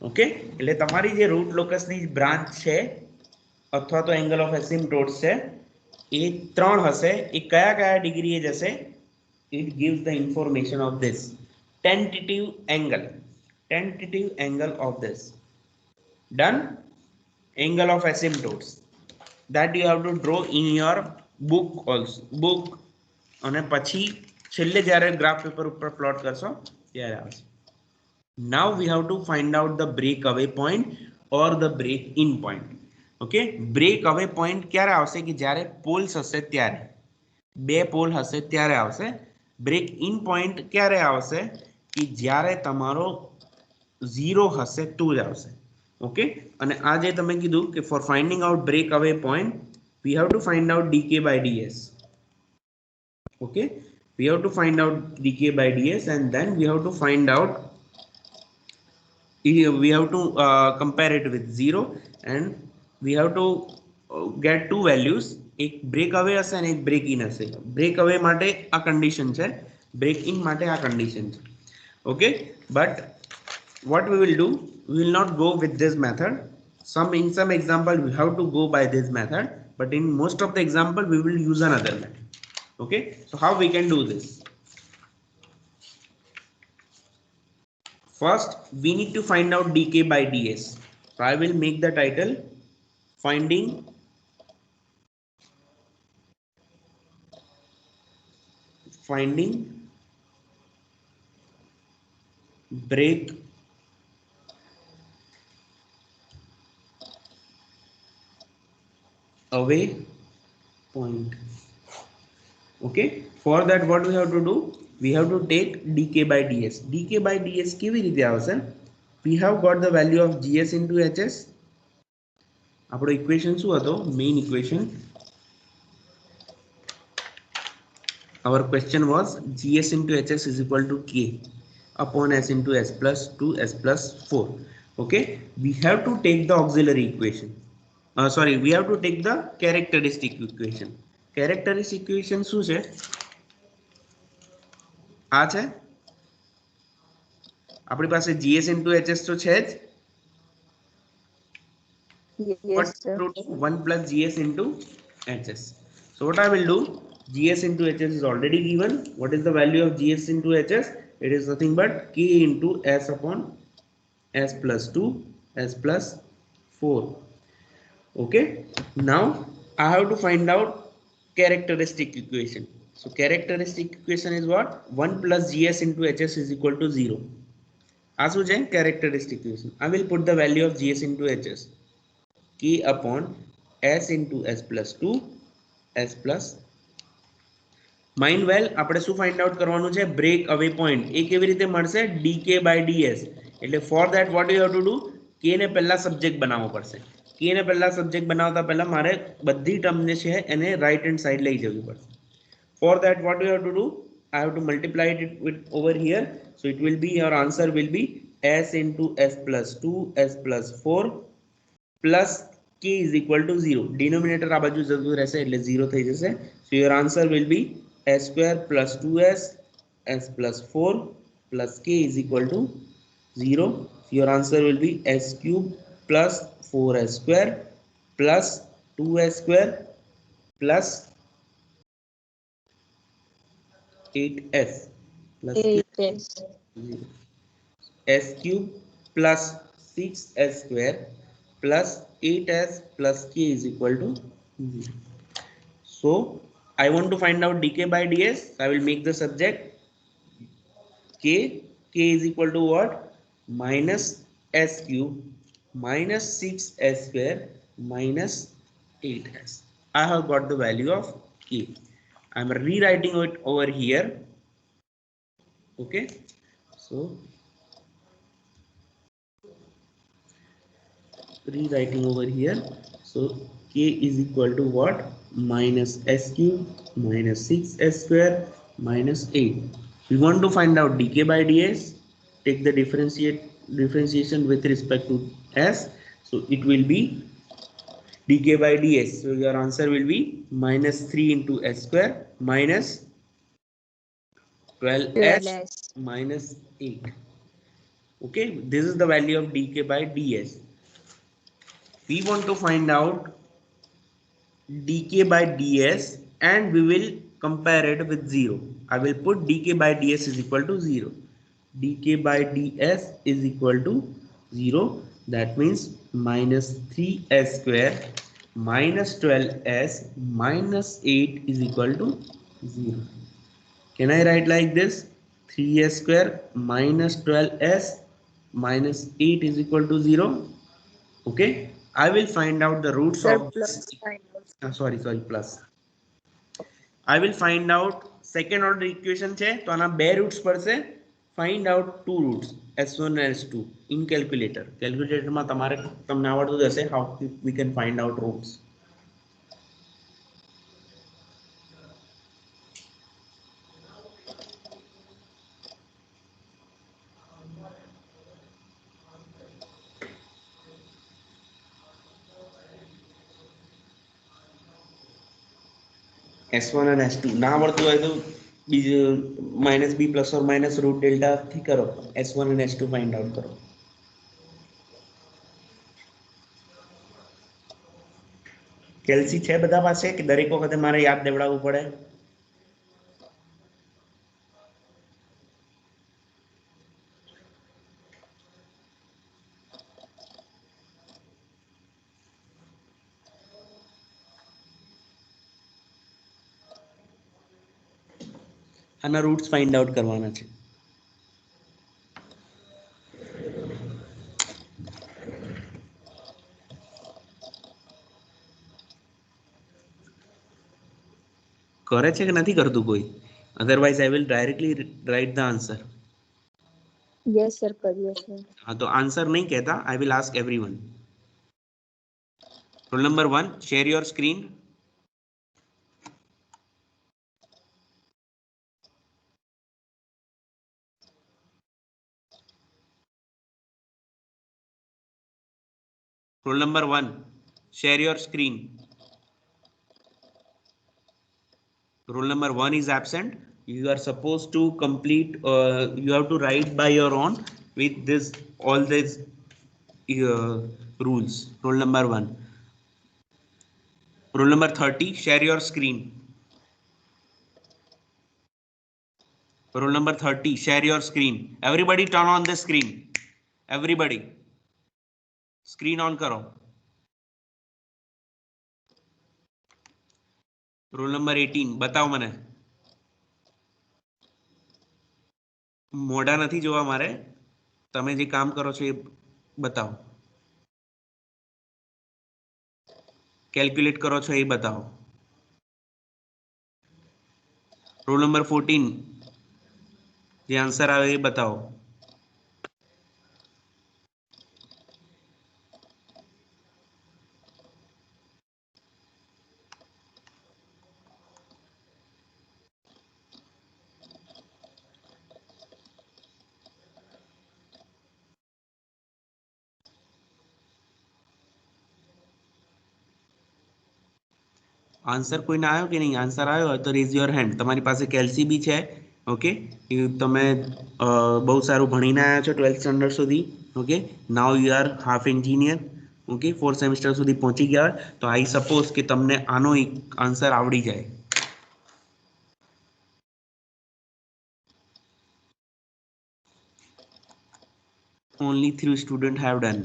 Okay. એટલે તમારી જે રૂટ લોકસની બ્રાન્ચ છે અથવા તો એંગલ ઓફ એસિમ્પટોટ્સ છે એ 3 હશે. એ કયા કયા ડિગ્રીએ જશે? it gives the information of this tentative angle of this. Done. Angle of asymptotes that you have to draw in your book also. book અને પછી છેલ્લે જ્યારે ગ્રાફ પેપર ઉપર પ્લોટ કરશો ત્યારે આવશે. Now we have to find out the breakaway point or the break in point. Okay, breakaway point ક્યારે આવશે? કે જ્યારે પોલ્સ હશે ત્યારે, બે પોલ હશે ત્યારે આવશે. બ્રેક ઇન પોઈન્ટ ક્યારે આવશે? કે જ્યારે તમારો 0 હશે તો જ આવશે. ઓકે. અને આ જે તમે કીધું કે ફોર ફાઇન્ડિંગ આઉટ બ્રેક અવે point we have to find out dk by ds. Okay, we have to find out dk by ds and then we have to find out we have to compare it with 0 and we have to get two values. એક break અવે હશે અને એક break in હશે. Break અવે માટે આ condition છે, બ્રેક ઇન માટે આ કન્ડિશન છે. Okay, but what we will do, we will not go with this method. In some example we have to go by this method, but in most of the example we will use another method. Okay, so how we can do this? First we need to find out dk by ds. So I will make the title finding break away point. Okay, for that what we have to do? We have to take dk by ds. dk by ds કેવી રીતે આવશે? We have got the value of gs into hs. આપણો equation શું હતો? Main equation. Our question was gs into hs is equal to k upon s into s plus 2 s plus 4. Okay, we have to take the auxiliary equation. Sorry, we have to take the characteristic equation. Characteristic equation શું છે? આ છે આપણી પાસે gs into hs તો છે જ. Yes, sir. 1 plus gs into hs. So what I will do, gs into hs is already given. What is the value of gs into hs? It is nothing but k into s upon s plus 2 s plus 4. Okay, now I have to find out characteristic equation. So characteristic equation is what? 1 plus gs into hs is equal to 0. આ શું છે? characteristic equation. I will put the value of gs into hs, k upon s into s plus 2 s plus. Mind well, આપણે શું find out કરવાનું છે? break away point. એ કેવી રીતે મળશે? dk by ds. એટલે for that what you have to do? k ને પહેલા સબ્જેક્ટ બનાવવો પડશે. k ને પહેલા સબ્જેક્ટ બનાવતા પહેલા મારે બધી ટર્મ જે છે એને રાઈટ હેન્ડ સાઈડ લઈ જવી પડશે. For that, what you have to do? I have to multiply it with over here. So it will be, your answer will be s into s plus 2 s plus 4 plus k is equal to 0. Denominator આ બાજુ જતું રહેશે એટલે 0 થઈ જશે. So your answer will be s square plus 2s s plus 4 plus k is equal to 0. So your answer will be s cube plus 4s square plus 2s square plus 8s plus k 8s. 0. S cube plus 6s square plus 8s plus k is equal to 0. So I want to find out dk by ds. I will make the subject k is equal to what? Minus s cube minus 6s square minus 8s. I have got the value of k. I am rewriting it over here. Okay, so rewriting over here. So k is equal to what? Minus s cube minus 6s square minus 8. We want to find out dk by ds. Take the differentiation with respect to s. So it will be dk by ds. So your answer will be minus 3 into s square minus 12s 12s. minus 8. Okay, this is the value of dk by ds. We want to find out dk by ds and we will compare it with 0. I will put dk by ds is equal to 0. dk by ds is equal to 0. That means minus 3s square minus 12s minus 8 is equal to 0. Can I write like this? 3s square minus 12s minus 8 is equal to 0. Okay, I will find out the roots Sir, of this. plus minus. Sorry plus. I will find out second order equation છે તો આના બે roots પડશે. Find out two roots s1 and s2 in calculator. Calculator માં તમને આવડતું હશે how we can find out roots. S1 and S2 ના આવડતું હોય તો minus b plus or minus root delta થી કરો. S1 and S2 find out કરો. કેલ્સી છે બધા પાસે કે દરેક વખતે મારે યાદ દેવડાવવું પડે? આના રૂટ્સ ફાઇન્ડ આઉટ કરવાના છે. કરે છે કે નથી કરતું કોઈ? Otherwise I will directly write the answer. Yes, sir, કરીએ sir. हाँ तो आंसर नहीं कहता. I will ask everyone. Roll number 1, share your screen. Roll number 1, share your screen. Roll number 1 is absent. You are supposed to complete, you have to write by your own with this all these rules. Roll number 1. Roll number 30, share your screen. Roll number 30, share your screen. Everybody turn on the screen. Everybody. Screen on करो. Roll number 18 બતાવો મને. મોઢા નથી જોવા મારે, તમે જે કામ કરો છો એ બતાવો. કેલ્ક્યુલેટ કરો છો એ બતાવો. રોલ નંબર 14 જે આન્સર આવે એ બતાવો. આન્સર કોઈને આવ્યો કે નહીં? આન્સર આવ્યો હોય તો રેઝ યોર હેન્ડ. તમારી પાસે કેલ્સી બી છે. ઓકે, તમે બહુ સારું ભણીને આવ્યા છો 12th સ્ટાન્ડર્ડ સુધી. Okay, now you are half engineer. Okay, 4th semester સુધી પહોંચી ગયા હોય તો આઈ સપોઝ કે તમને આનો આન્સર આવડી જાય. Only 3 students have done.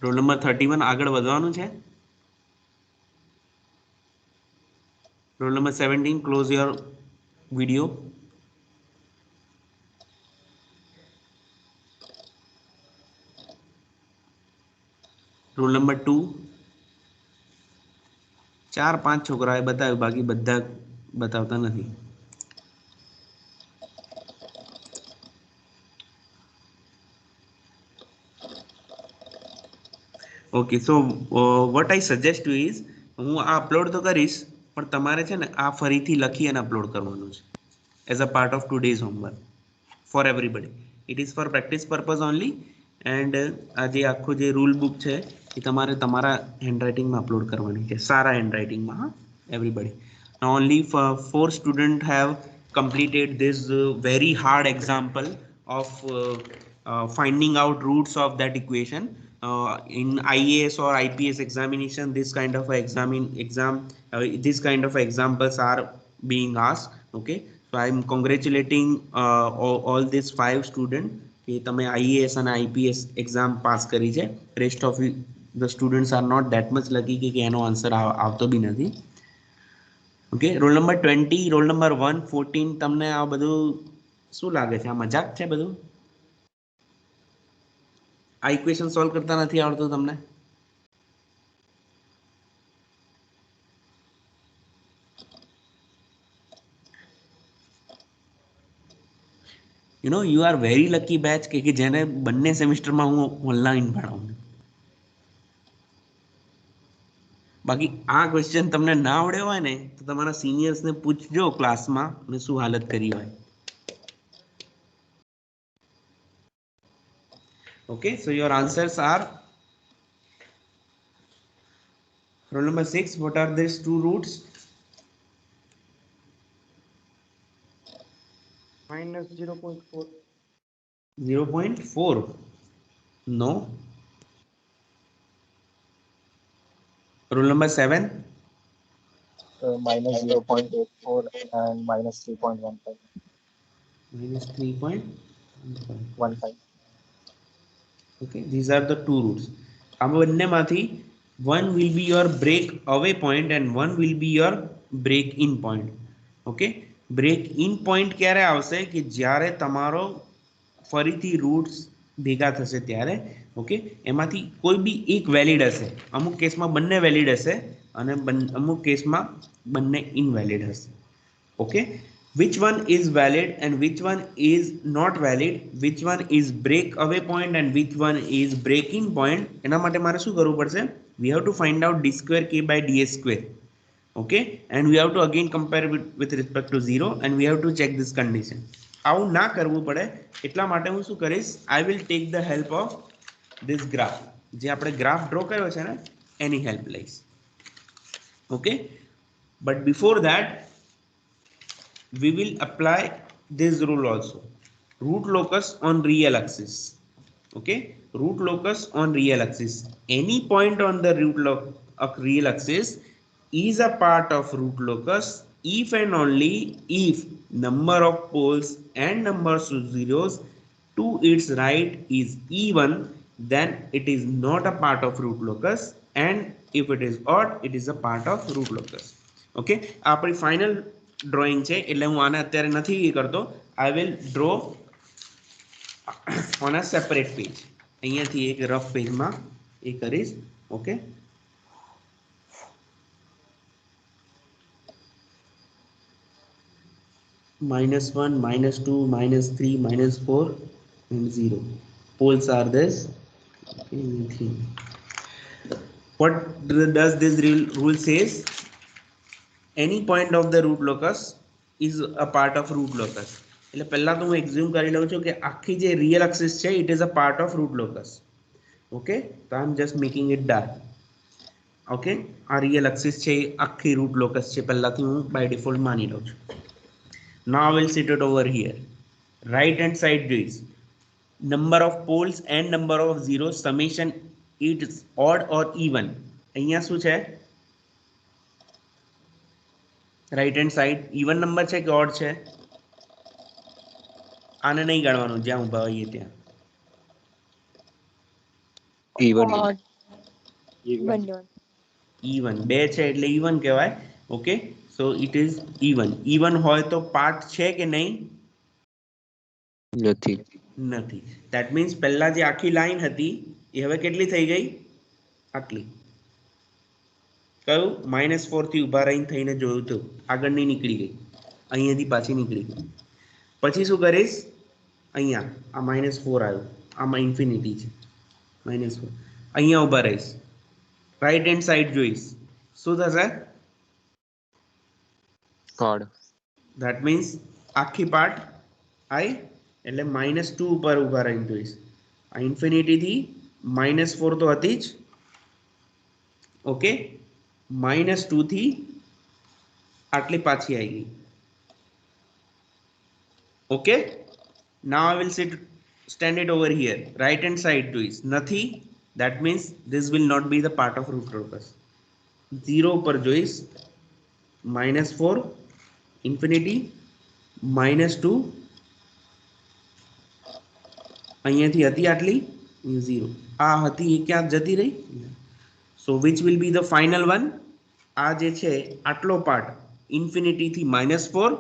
Roll number 31 આગળ વધવાનું છે. Roll number 17 close your video. Roll number 2 4-5 છોકરાએ બતાવ્યું, બાકી બધા બતાવતા નથી. Okay, so what I suggest you is, હું આ અપલોડ તો કરીશ પણ તમારે છે ને આ ફરીથી લખી અને અપલોડ કરવાનું છે as a part of today's homework four everybody. It is four practice purpose only. And આ જે આખું જે રૂલ બુક છે એ તમારે તમારા હેન્ડરાઇટિંગમાં અપલોડ કરવાની છે, સારા હેન્ડરાઇટિંગમાં. હા, everybody. Only 4 students have completed this very hard example of finding out roots of that equation. In IAS or IPS examination, this kind of this kind of examples are being asked. Okay, so I am congratulating all these 5 students કે તમે IAS અને IPS exam pass કરી છે. Rest of the students are not that much lucky કે એનો answer આવતો બી નથી. Okay, roll number 20, roll number 1, 14, તમને આ બધું શું લાગે છે? આ મજાક છે બધું? આ ઇક્વેશન સોલ્વ કરતા નથી આવડતું તમને? You know you are very lucky batch કે જેને બંને સેમિસ્ટરમાં હું ઓનલાઈન ભણાવું. બાકી આ ક્વેશ્ચન તમને ના આવડ્યો હોય ને તો તમારા સિનિયર્સને પૂછજો ક્લાસમાં અને શું હાલત કરી હોય. Okay, so your answers are roll number 6. What are these 2 roots? minus 0.4. 0.4. No. Rule number 7. Minus 0.84 and minus 3.15. Minus 3.15. Okay, these are the 2 roots. One will be your break away point and one will be your break in point. Okay, break in point ક્યારે આવશે કે જ્યારે તમારો ફરીથી roots ભેગા થશે ત્યારે. Okay, એમાંથી કોઈ બી એક વેલિડ હશે, અમુક કેસમાં બંને વેલિડ હશે અને અમુક કેસમાં બંને ઇનવેલિડ હશે. Okay, which one is valid and which one is not valid, which one is break away point and which one is breaking point, એના માટે મારે શું કરવું પડશે? We have to find out d square k by ds square. Okay, and we have to again compare with respect to 0 and we have to check this condition. આવું ના કરવું પડે એટલા માટે હું શું કરીશ? I will take the help of this graph. જે આપણે ગ્રાફ ડ્રો કર્યો છે ને એની હેલ્પ લઈશ. Okay, but before that we will apply this rule also. Root locus on real axis. Okay, root locus on real axis. Any point on the of real axis is a part of root locus if and only if number of poles and numbers of zeros to its right is even, then it is not a part of root locus, and if it is odd, it is a part of root locus. Okay, આપણી final drawing છે એટલે હું આને અત્યારે નથી કરતો. I will draw on a separate page. અહીંયાથી એક રફ પેજમાં એ કરીશ. Okay, -1, -2, -3, -4 and 0. Poles are this. Okay, what does this rule says? Any point of the root locus is a part of root locus. એટલે પહેલા તો હું એક્ઝ્યુમ કરી લઉં છું કે આખી જે રિયલ એક્સિસ છે it is a part of root locus. Okay, so I'm just making it dark. Okay, આ રિયલ એક્સિસ છે આખી root locus છે, પહેલાથી હું by default માની લઉં છું. Now I will sit it over here. Right hand side is number of poles and number of zeros summation it is odd or even. અહીંયા શું છે? Right hand side even number છે કે odd છે? આને નહીં ગણવાનું જ્યાં ઊભા હોઈએ ત્યાં. even ઇવન બે છે એટલે ઇવન કહેવાય. Okay, so it is even. Even હોય તો પાર્ટ છે કે નહીં? નથી. નથી. ધેટ મીન્સ પહેલા જે આખી લાઈન હતી એ હવે કેટલી થઈ ગઈ? આટલી. કયું? -4 થી ઊભા રહીને થઈને જોયું તો આગળ નહીં નીકળી ગઈ, અહીંયાથી પાછી નીકળી ગઈ. પછી શું કરીશ? અહીંયા આ -4 આવ્યું, આમાં ઇન્ફિનિટી છે -4. અહીંયા ઊભા રહીશ, રાઈટ હેન્ડ સાઈડ જોઈશ, શું થશે? odd. ધેટ મીન્સ આખી પાર્ટ આઈ એટલે -2 ઉપર ઊભા રહીને જોઈશ. આ ઇન્ફિનિટીથી -4 તો હતી જ. ઓકે, -2 થી આટલી પાછી આવી ગઈ. Okay, now I will stand it over here. Right hand side જોઈશ, નથી. That means this will not be the part of root locus. 0 પર જોઈશ, -4 infinity -2 અહીંયાથી હતી આટલી 0, આ હતી એ ક્યાં જતી રહી? So which will be the final one? આ જે છે આટલો પાર્ટ ઇન્ફિનિટી થી -4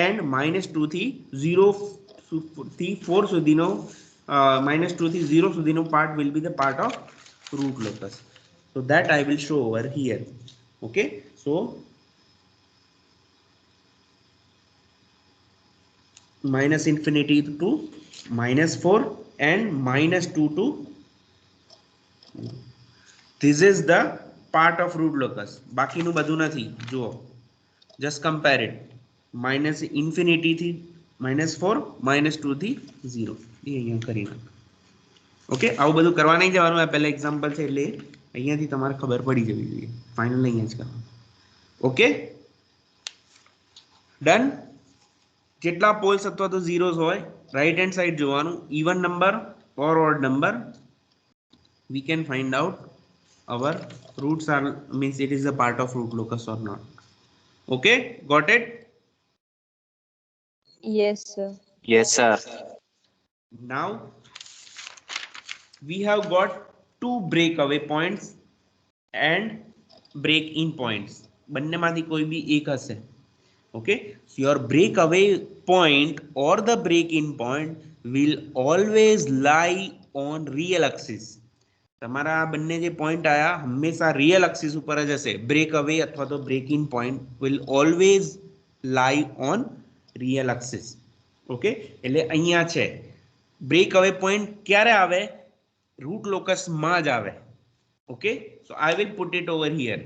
and -2 થી 0 થી 4 સુધીનો -2 થી 0 સુધીનો part will be the part of root locus. So that I will show over here. Okay, so -infinity to -4 and -2 to this is the part of root locus. બાકીનું બધું નથી. જુઓ, just compare it. -infinity થી -4 -2 થી 0 એ અહીંયા કરી નાખ. Okay, આવું બધું કરવા નહીં જવાનું. આ પહેલા એક્ઝામ્પલ છે એટલે અહીંયાથી તમારે ખબર પડી જવી જોઈએ. ફાઇનલ અહીંયા જ કરવાનું. Okay, done. જેટલા પોલ્સ અથવા તો ઝીરોઝ હોય રાઈટ હેન્ડ સાઈડ જોવાનું, even number or odd number, we can find out our roots are means it is a part of root locus or not. Okay, got it? Yes, sir. Yes, sir. Now we have got two breakaway points and break in points. બંનેમાંથી કોઈ બી એક હશે. Okay, so your breakaway point or the break in point will always lie on real axis. તમારા આ બંને જે point આયા હંમેશા રિયલ એક્સિસ ઉપર જ હશે. બ્રેક અવે અથવા તો break in point will always lie on real axis. Okay, એટલે અહીંયા છે બ્રેક અવે પોઈન્ટ ક્યારે આવે? રૂટ લોકસમાં જ આવે. Okay, so I will put it over here.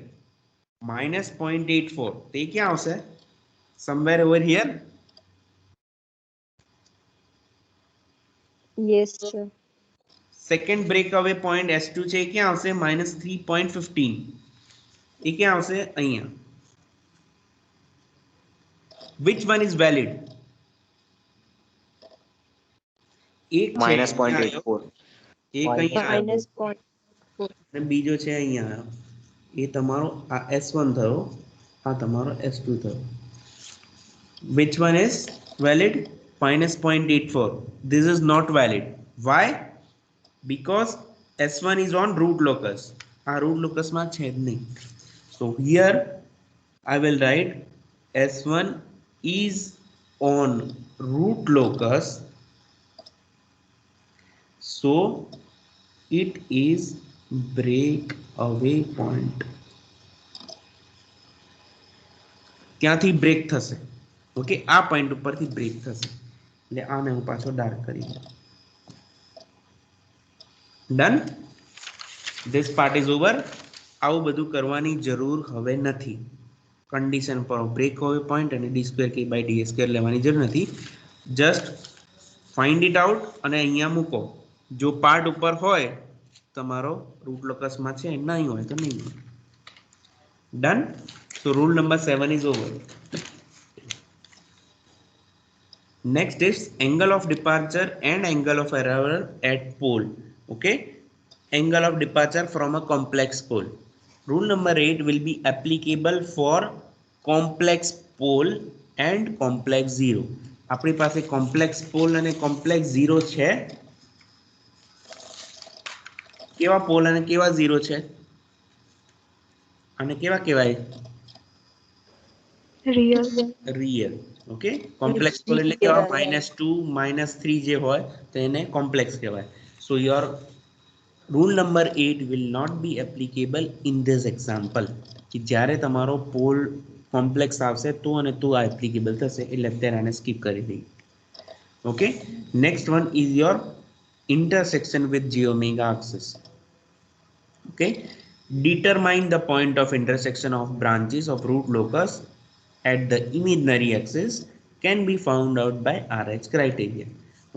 -0.84 તે ક્યાં આવશે? Somewhere over here. Yes, sir. Second breakaway point S2 છે ક્યાં આવશે? -3.15 એ ક્યાં આવશે? અહીંયા. which one is valid? એક છે -0.84. એક અહીંયા -0.4. અને બીજો છે અહીંયા. એ તમારો આ S1 થયો, આ તમારો S2 થયો. which one is valid? -0.84. this is not valid. Why? Because S1 is on root locus. આ root locus માં છે જ નહીં. So here I will write S1 is on root locus, so it is breakaway point. ત્યાંથી break થશે. Okay, આ point ઉપરથી break થશે. એટલે આને હું પાછો ડાર્ક કરી દઉં. Done. This part is over. આવું બધું કરવાની જરૂર હવે નથી. કન્ડિશન પર બ્રેક હવે પોઈન્ટ અને ડી સ્ક્વેર કે બાય ડી સ્ક્વેર લેવાની જરૂર નથી. જસ્ટ ફાઇન્ડ ઇટ આઉટ અને અહીંયા મૂકો. જો પાર્ટ ઉપર હોય તમારો રૂટ લોકસમાં છે, નહીં હોય તો નહીં હોય. Done. So rule number 7 is over. Next is angle of departure and angle of arrival at pole. Okay, angle of departure from a complex pole. Rule number 8 will be applicable for complex pole and complex zero. આપણી પાસે complex pole અને complex zero છે. કેવા pole અને કેવા zero છે અને કેવા કહેવાય? Real. ઓકે, કોમ્પ્લેક્સ પોલ એટલે કેવા? -2 -3 જે હોય તો એને કોમ્પ્લેક્સ કહેવાય. So your rule number 8 will not be applicable in this example. કે જ્યારે તમારો પોલ કોમ્પ્લેક્સ આવશે તો અને તો આ એપ્લિકેબલ થશે, એટલે અત્યારે આને સ્કીપ કરી દઈએ. Okay, next one is your intersection with j omega axis. Okay, determine the point of intersection of branches of root locus at the imaginary axis can be found out by RH criteria.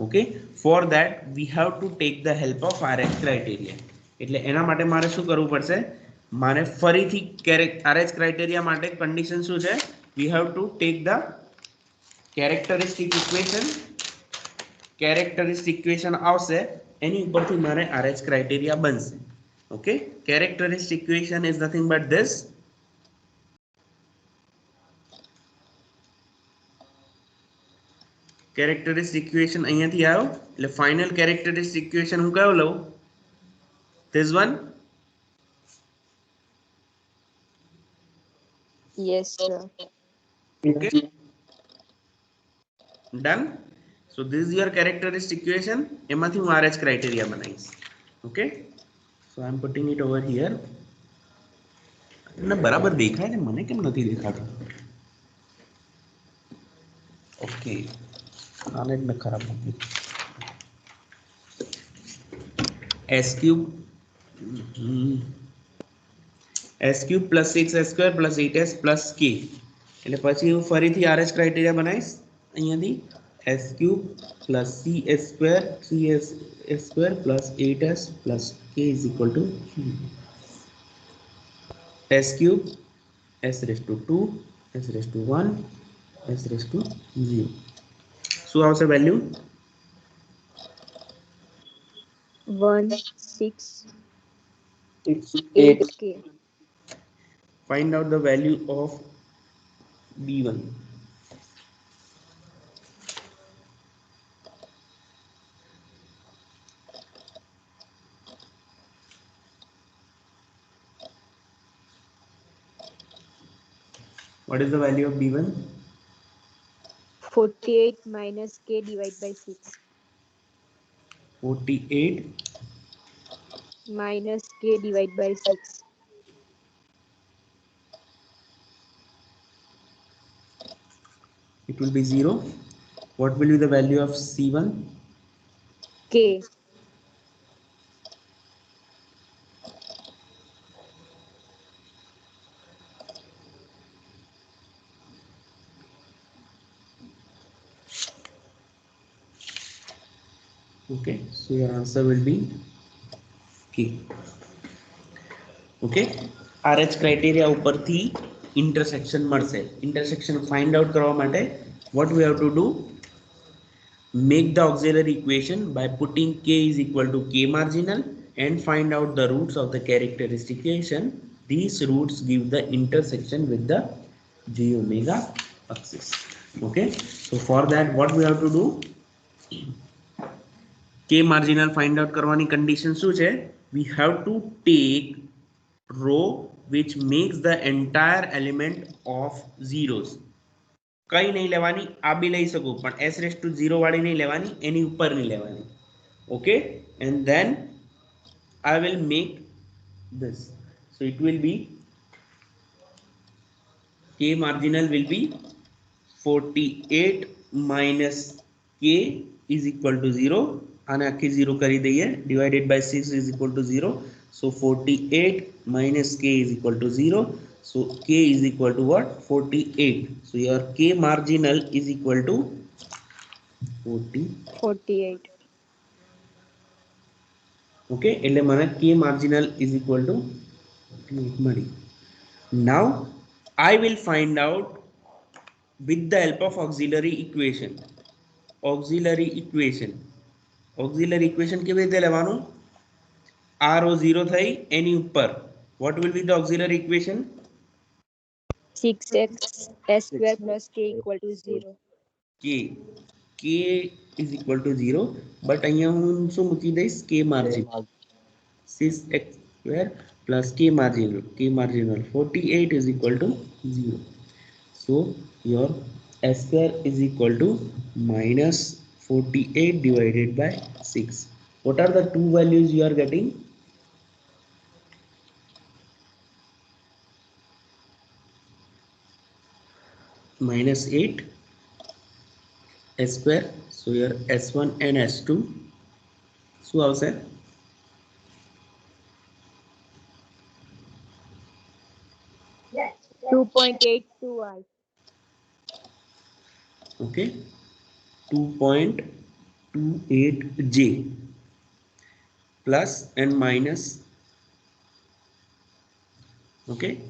Okay, for that we have to take the help of RH criteria. એટલે એના માટે મારે શું કરવું પડશે? મારે ફરીથી RH criteria માટે condition શું છે? We have to take the characteristic equation. Characteristic equation આવશે, એની ઉપરથી મારે RH criteria બનશે. Okay, characteristic equation is nothing but this. Characteristic equation અહીંયાથી આવ્યો, એટલે final characteristic equation હું કયો લઉં? This one. Yes, sir. Okay, done. So this is your characteristic equation. એમાંથી હું RH criteria બનાવીશ. Okay, so I am putting it over here. તમને બરાબર દેખાય છે? મને કેમ નથી દેખાતું? ઓકે, આને જ મેં ખરાબ મૂક્યું. s cube plus 6s square plus 8s plus k. એટલે પછી હું ફરીથી RH ક્રાઇટેરિયા બનાવીશ અહીંયાથી. s cube plus cs square 3s square plus 8s plus k is equal to s cube s raised to 2 s raised to 1 s raised to 0. શું આવશે value? 1 6 8. 8k. Find out the value of b1. What is the value of b1? 48 minus k divided by 6 48 minus k divided by 6. it will be 0. What will be the value of c1? K. Okay, so your answer will be K. Okay, RH criteria ઉપરથી intersection મળશે. Intersection find out કરવા માટે what we have to do? Make the auxiliary equation by putting k is equal to k marginal and find out the roots of the characteristic equation. These roots give the intersection with the j omega axis. Okay, so for that what we have to do? K marginal find out કરવાની condition શું છે? We have to take row which makes the entire element of zeros. કઈ નહીં લેવાની, આ બી લઈ શકું પણ s raised to 0 વાળી નહીં લેવાની, એની ઉપર નહીં લેવાની. Okay, and then I will make this. So it will be K marginal will be 48 minus K is equal to 0. આને આખી 0 કરી દઈએ. Divided by 6 is equal to 0. So 48 minus k is equal to 0. So k is equal to what? 48. So your k marginal is equal to 40. 48. Okay, એટલે મને k marginal is equal to 48 મળી. Now I will find out with the help of auxiliary equation. Auxiliary equation કેવી રીતે લેવાનું? r o 0 થઈ એની ઉપર. What will be the auxiliary equation? 6x s square plus k equal to 0. k is equal to 0, but અહીંયા હું શું મૂકી દઈશ? k margin. 6x square plus k marginal 48 is equal to 0. So your s square is equal to minus 48 divided by 6. What are the two values you are getting? Minus 8 s square. So your s1 and s2 શું આવશે? Yeah. 2.82y. Okay, 2.28j plus and minus. Okay,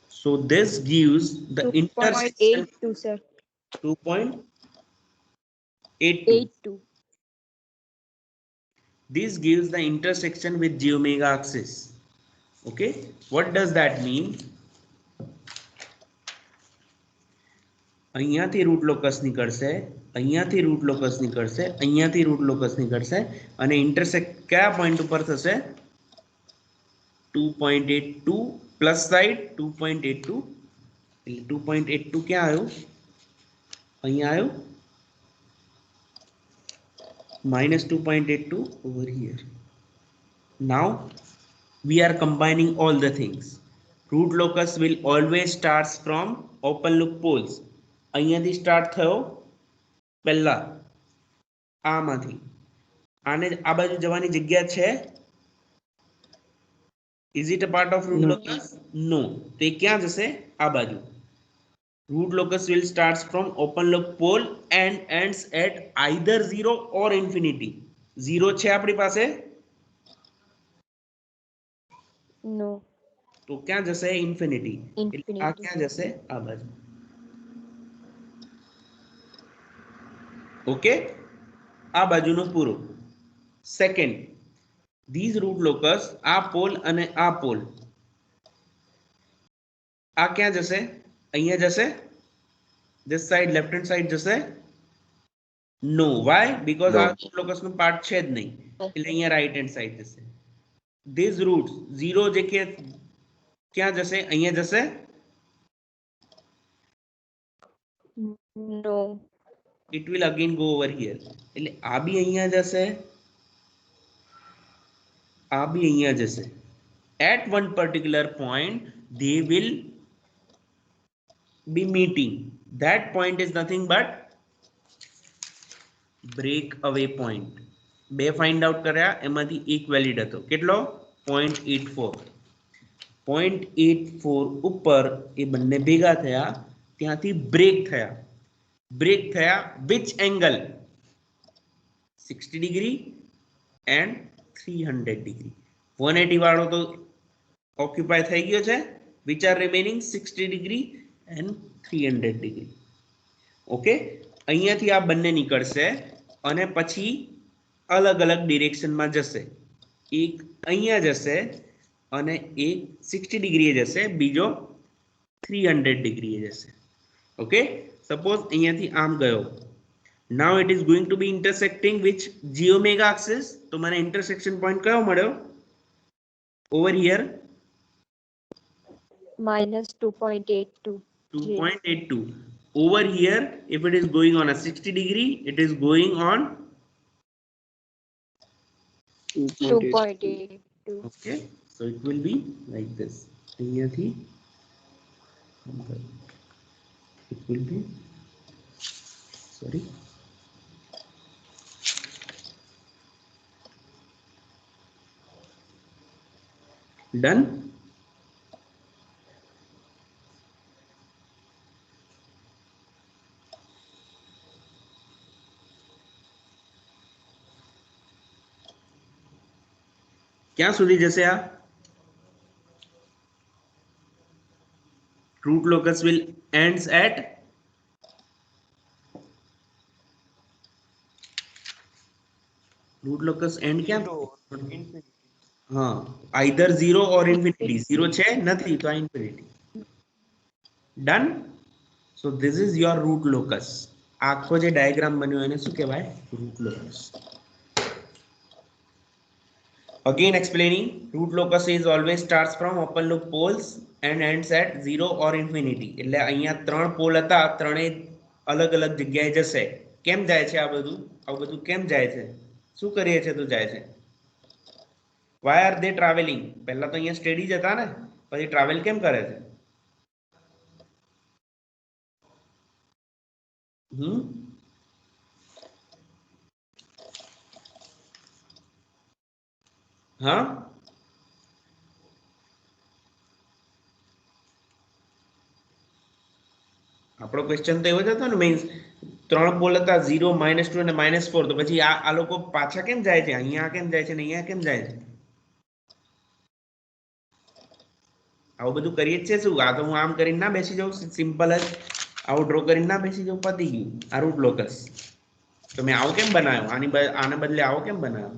so this gives the intersection 2.82, sir. 2.82. 82. This gives the intersection with j omega axis. Okay, what does that mean? અહીંયાથી route locus નીકળશે, અહીંયાથી route locus નીકળશે, અહીંયાથી route locus નીકળશે અને intersect કયા point ઉપર થશે? 2.82 પ્લસ સાઈડ 2.82 એટલે 2.82 ક્યાં આવ્યું? અહીંયા આવ્યું minus 2.82 over here. Now we are combining all the things. Root locus will always starts from open loop poles. અહીંયાથી સ્ટાર્ટ થયો પહેલા આમાંથી, આને આ બાજુ જવાની જગ્યા છે? Is it a part of root locus? No. તો એ ક્યાં જશે? આ બાજુ. Root locus will starts from open loop pole and ends at either 0 or infinity. 0 છે આપણી પાસે? No. તો ક્યાં જશે? ઇન્ફિનિટી. Infinity. આ ક્યાં જશે? આ બાજુ. ઓકે, આ બાજુનો પૂરો. સેકન્ડ, these root locus આ પોલ અને આ પોલ આ ક્યાં જશે? અહીંયા જશે? this side left hand side જશે? no. why? because No. આ root locus નો પાર્ટ છે જ નહીં, એટલે અહીંયા right hand side જશે. these roots 0 જે કે ક્યાં જશે? અહીંયા જશે? No. it will again go over here. એટલે આ બી અહીંયા જશે, આ બી અહીંયા જશે. at one particular point they will be meeting. That point is nothing but break away point. બે find out કર્યા, એમાંથી એક વેલિડ હતો. કેટલો? 0.84. 0.84 ઉપર એ બંને ભેગા થયા, ત્યાંથી બ્રેક થયા. બ્રેક થયા which angle? 60 degree and 300 degree. 180 વાળો તો ઓક્યુપાય થઈ ગયો છે. which are remaining 60 degree and 300 degree. Okay, અહીંયાથી આ બંને નીકળશે અને પછી અલગ અલગ ડિરેક્શનમાં જશે. એક અહીંયા જશે અને એક 60 ડિગ્રીએ જશે, બીજો 300 ડિગ્રીએ જશે. ઓકે, સપોઝ અહીંયાથી આમ ગયો. now it is going to be intersecting which j omega axis. તો મને intersection point કયો મળ્યો? over here Minus 2.82. 2.82. over here if it is going on a 60 degree, it is going on 2.82. okay, so it will be like this. અહીંયાથી it will be sorry done. क्या સુધી જશે આ? root locus will ends at root locus end क्या? Zero, infinity. हाँ, either 0 or infinity. 0 છે નથી તો આ infinity. Done. So this is your root locus. આખો જે ડાયાગ્રામ બન્યો એને શું કહેવાય? root locus. Again explaining, root locus is always starts from open loop poles and ends at 0 or infinity. એટલે અહીંયા ત્રણ પોલ હતા, ત્રણે અલગ અલગ જગ્યાએ જશે. કેમ જાય છે આ બધું? આ બધું કેમ જાય છે? શું કરીએ છે તો જાય છે? Why are they traveling? પહેલા તો અહીંયા સ્ટેડી જ હતા ને, પછી ટ્રાવેલ કેમ કરે છે? હા, આપણો ક્વેશ્ચન તો એવો જ હતો ને, મીન્સ ત્રણ પોલ હતા, 0, -2 અને -4. તો પછી આ લોકો પાછા કેમ જાય છે? અહીંયા કેમ જાય છે ને અહીંયા કેમ જાય છે? આવું બધું કરીએ જ છે શું? આ તો હું આમ કરીને ના બેસી જાઉં, સિમ્પલ જ આવું ડ્રો કરીને ના બેસી જાઉં, પતી ગયું. આ રૂટ લોકસ તો મેં આવું કેમ બનાવ્યો? આને બદલે આવો કેમ બનાવ્યો?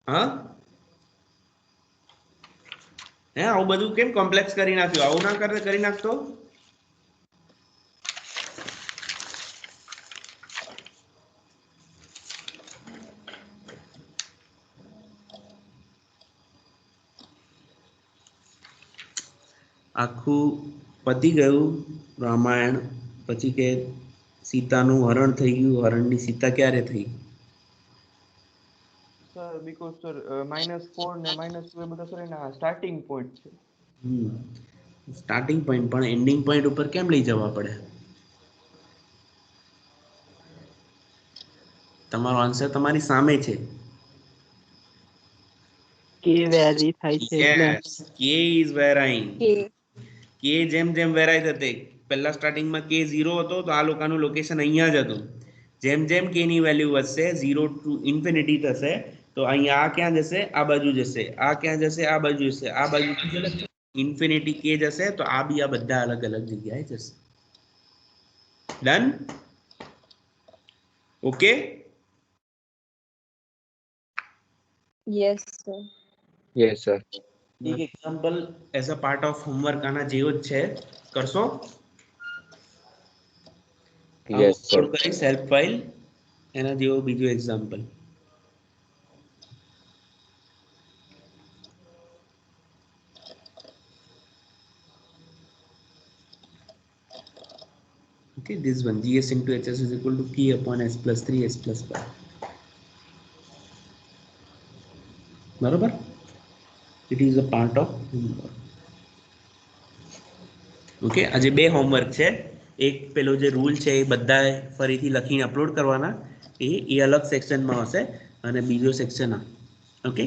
હા, હે આવું બધું કેમ કોમ્પ્લેક્સ કરી નાખ્યું? આવું ના કરી નાખતો. આખું પતી ગયું રામાયણ. પછી કે સીતાનું હરણ થઈ ગયું. હરણની સીતા ક્યારે થઈ? Sir, because sir, -4 ને -2 એ બધા sir એના starting point છે. સ્ટાર્ટિંગ પોઈન્ટ, પણ એન્ડિંગ પોઈન્ટ ઉપર કેમ લઈ જવા પડે? તમારો આન્સર તમારી સામે છે. કે વેરી થાય છે એટલે Yes, k is varying. K. કે જેમ જેમ વેરાય થતે, પહેલા સ્ટાર્ટિંગમાં કે 0 હતો તો આ લોકોનું લોકેશન અહીંયા જ હતું. જેમ જેમ k ની વેલ્યુ વધશે, 0 ટુ ઇન્ફિનિટી થશે, તો અહીંયા આ ક્યાં જશે? આ બાજુ જશે. આ ક્યાં જશે? આ બાજુ જશે. આ બાજુ ઇન્ફિનિટી k જશે, તો આ બી આ બધા અલગ અલગ જગ્યાએ જશે. Done? Okay. Yes, sir. Yes sir. એક example as a part of homework આના જેવો જ છે, કરશો? Yes sir. અપલોડ કરી સેલ્ફ ફાઇલ, એના જેવો બીજો એક્ઝામ્પલ. Okay, this one gs into hs is equal to k upon s plus 3 s plus 5. બરોબર? It is a part of homework. Okay, આજે બે હોમવર્ક છે. એક પેલો જે રૂલ છે એ બધા ફરીથી લખીને અપલોડ કરવાના, એ અલગ સેક્શનમાં હશે, અને બીજો સેક્શન આ. ઓકે,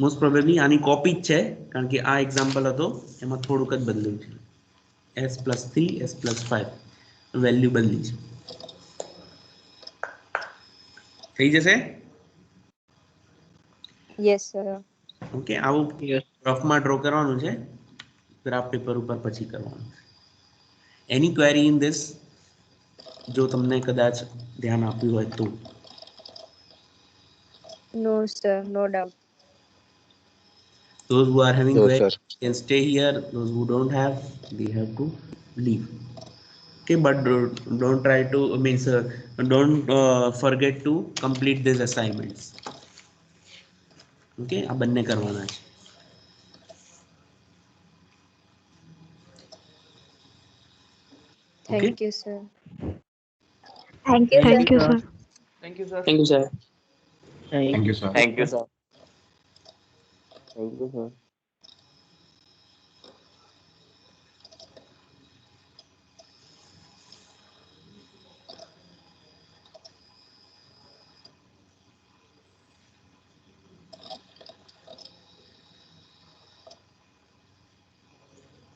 મોસ્ટ પ્રોબેબલી આની કોપી જ છે, કારણ કે આ એક્ઝામ્પલ હતો એમાં થોડુંક જ બદલ્યું છે. s plus 3 s plus 5 value બદલી છે. થઈ જશે? Yes, sir. ઓકે, આવું યસ રફમાં ડ્રો કરવાનું છે, ગ્રાફ પેપર ઉપર પછી કરવાનું. એની ક્વેરી ઇન ધીસ, જો તમને કદાચ ધ્યાન આપ્યું હોય તો? No, sir. No doubt. Those who are having No, queries sir. can stay here. Those who don't have, they have to leave. Okay, but don't try to means don't forget to complete these assignments. Okay, આ બંને કરવાના છે. Okay. Thank you, sir. Thank you, thank you sir. Sir. Thank you, sir. Thank you sir. Thank you sir. Thank you sir.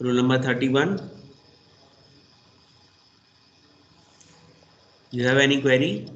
Rule number 31. You have any query?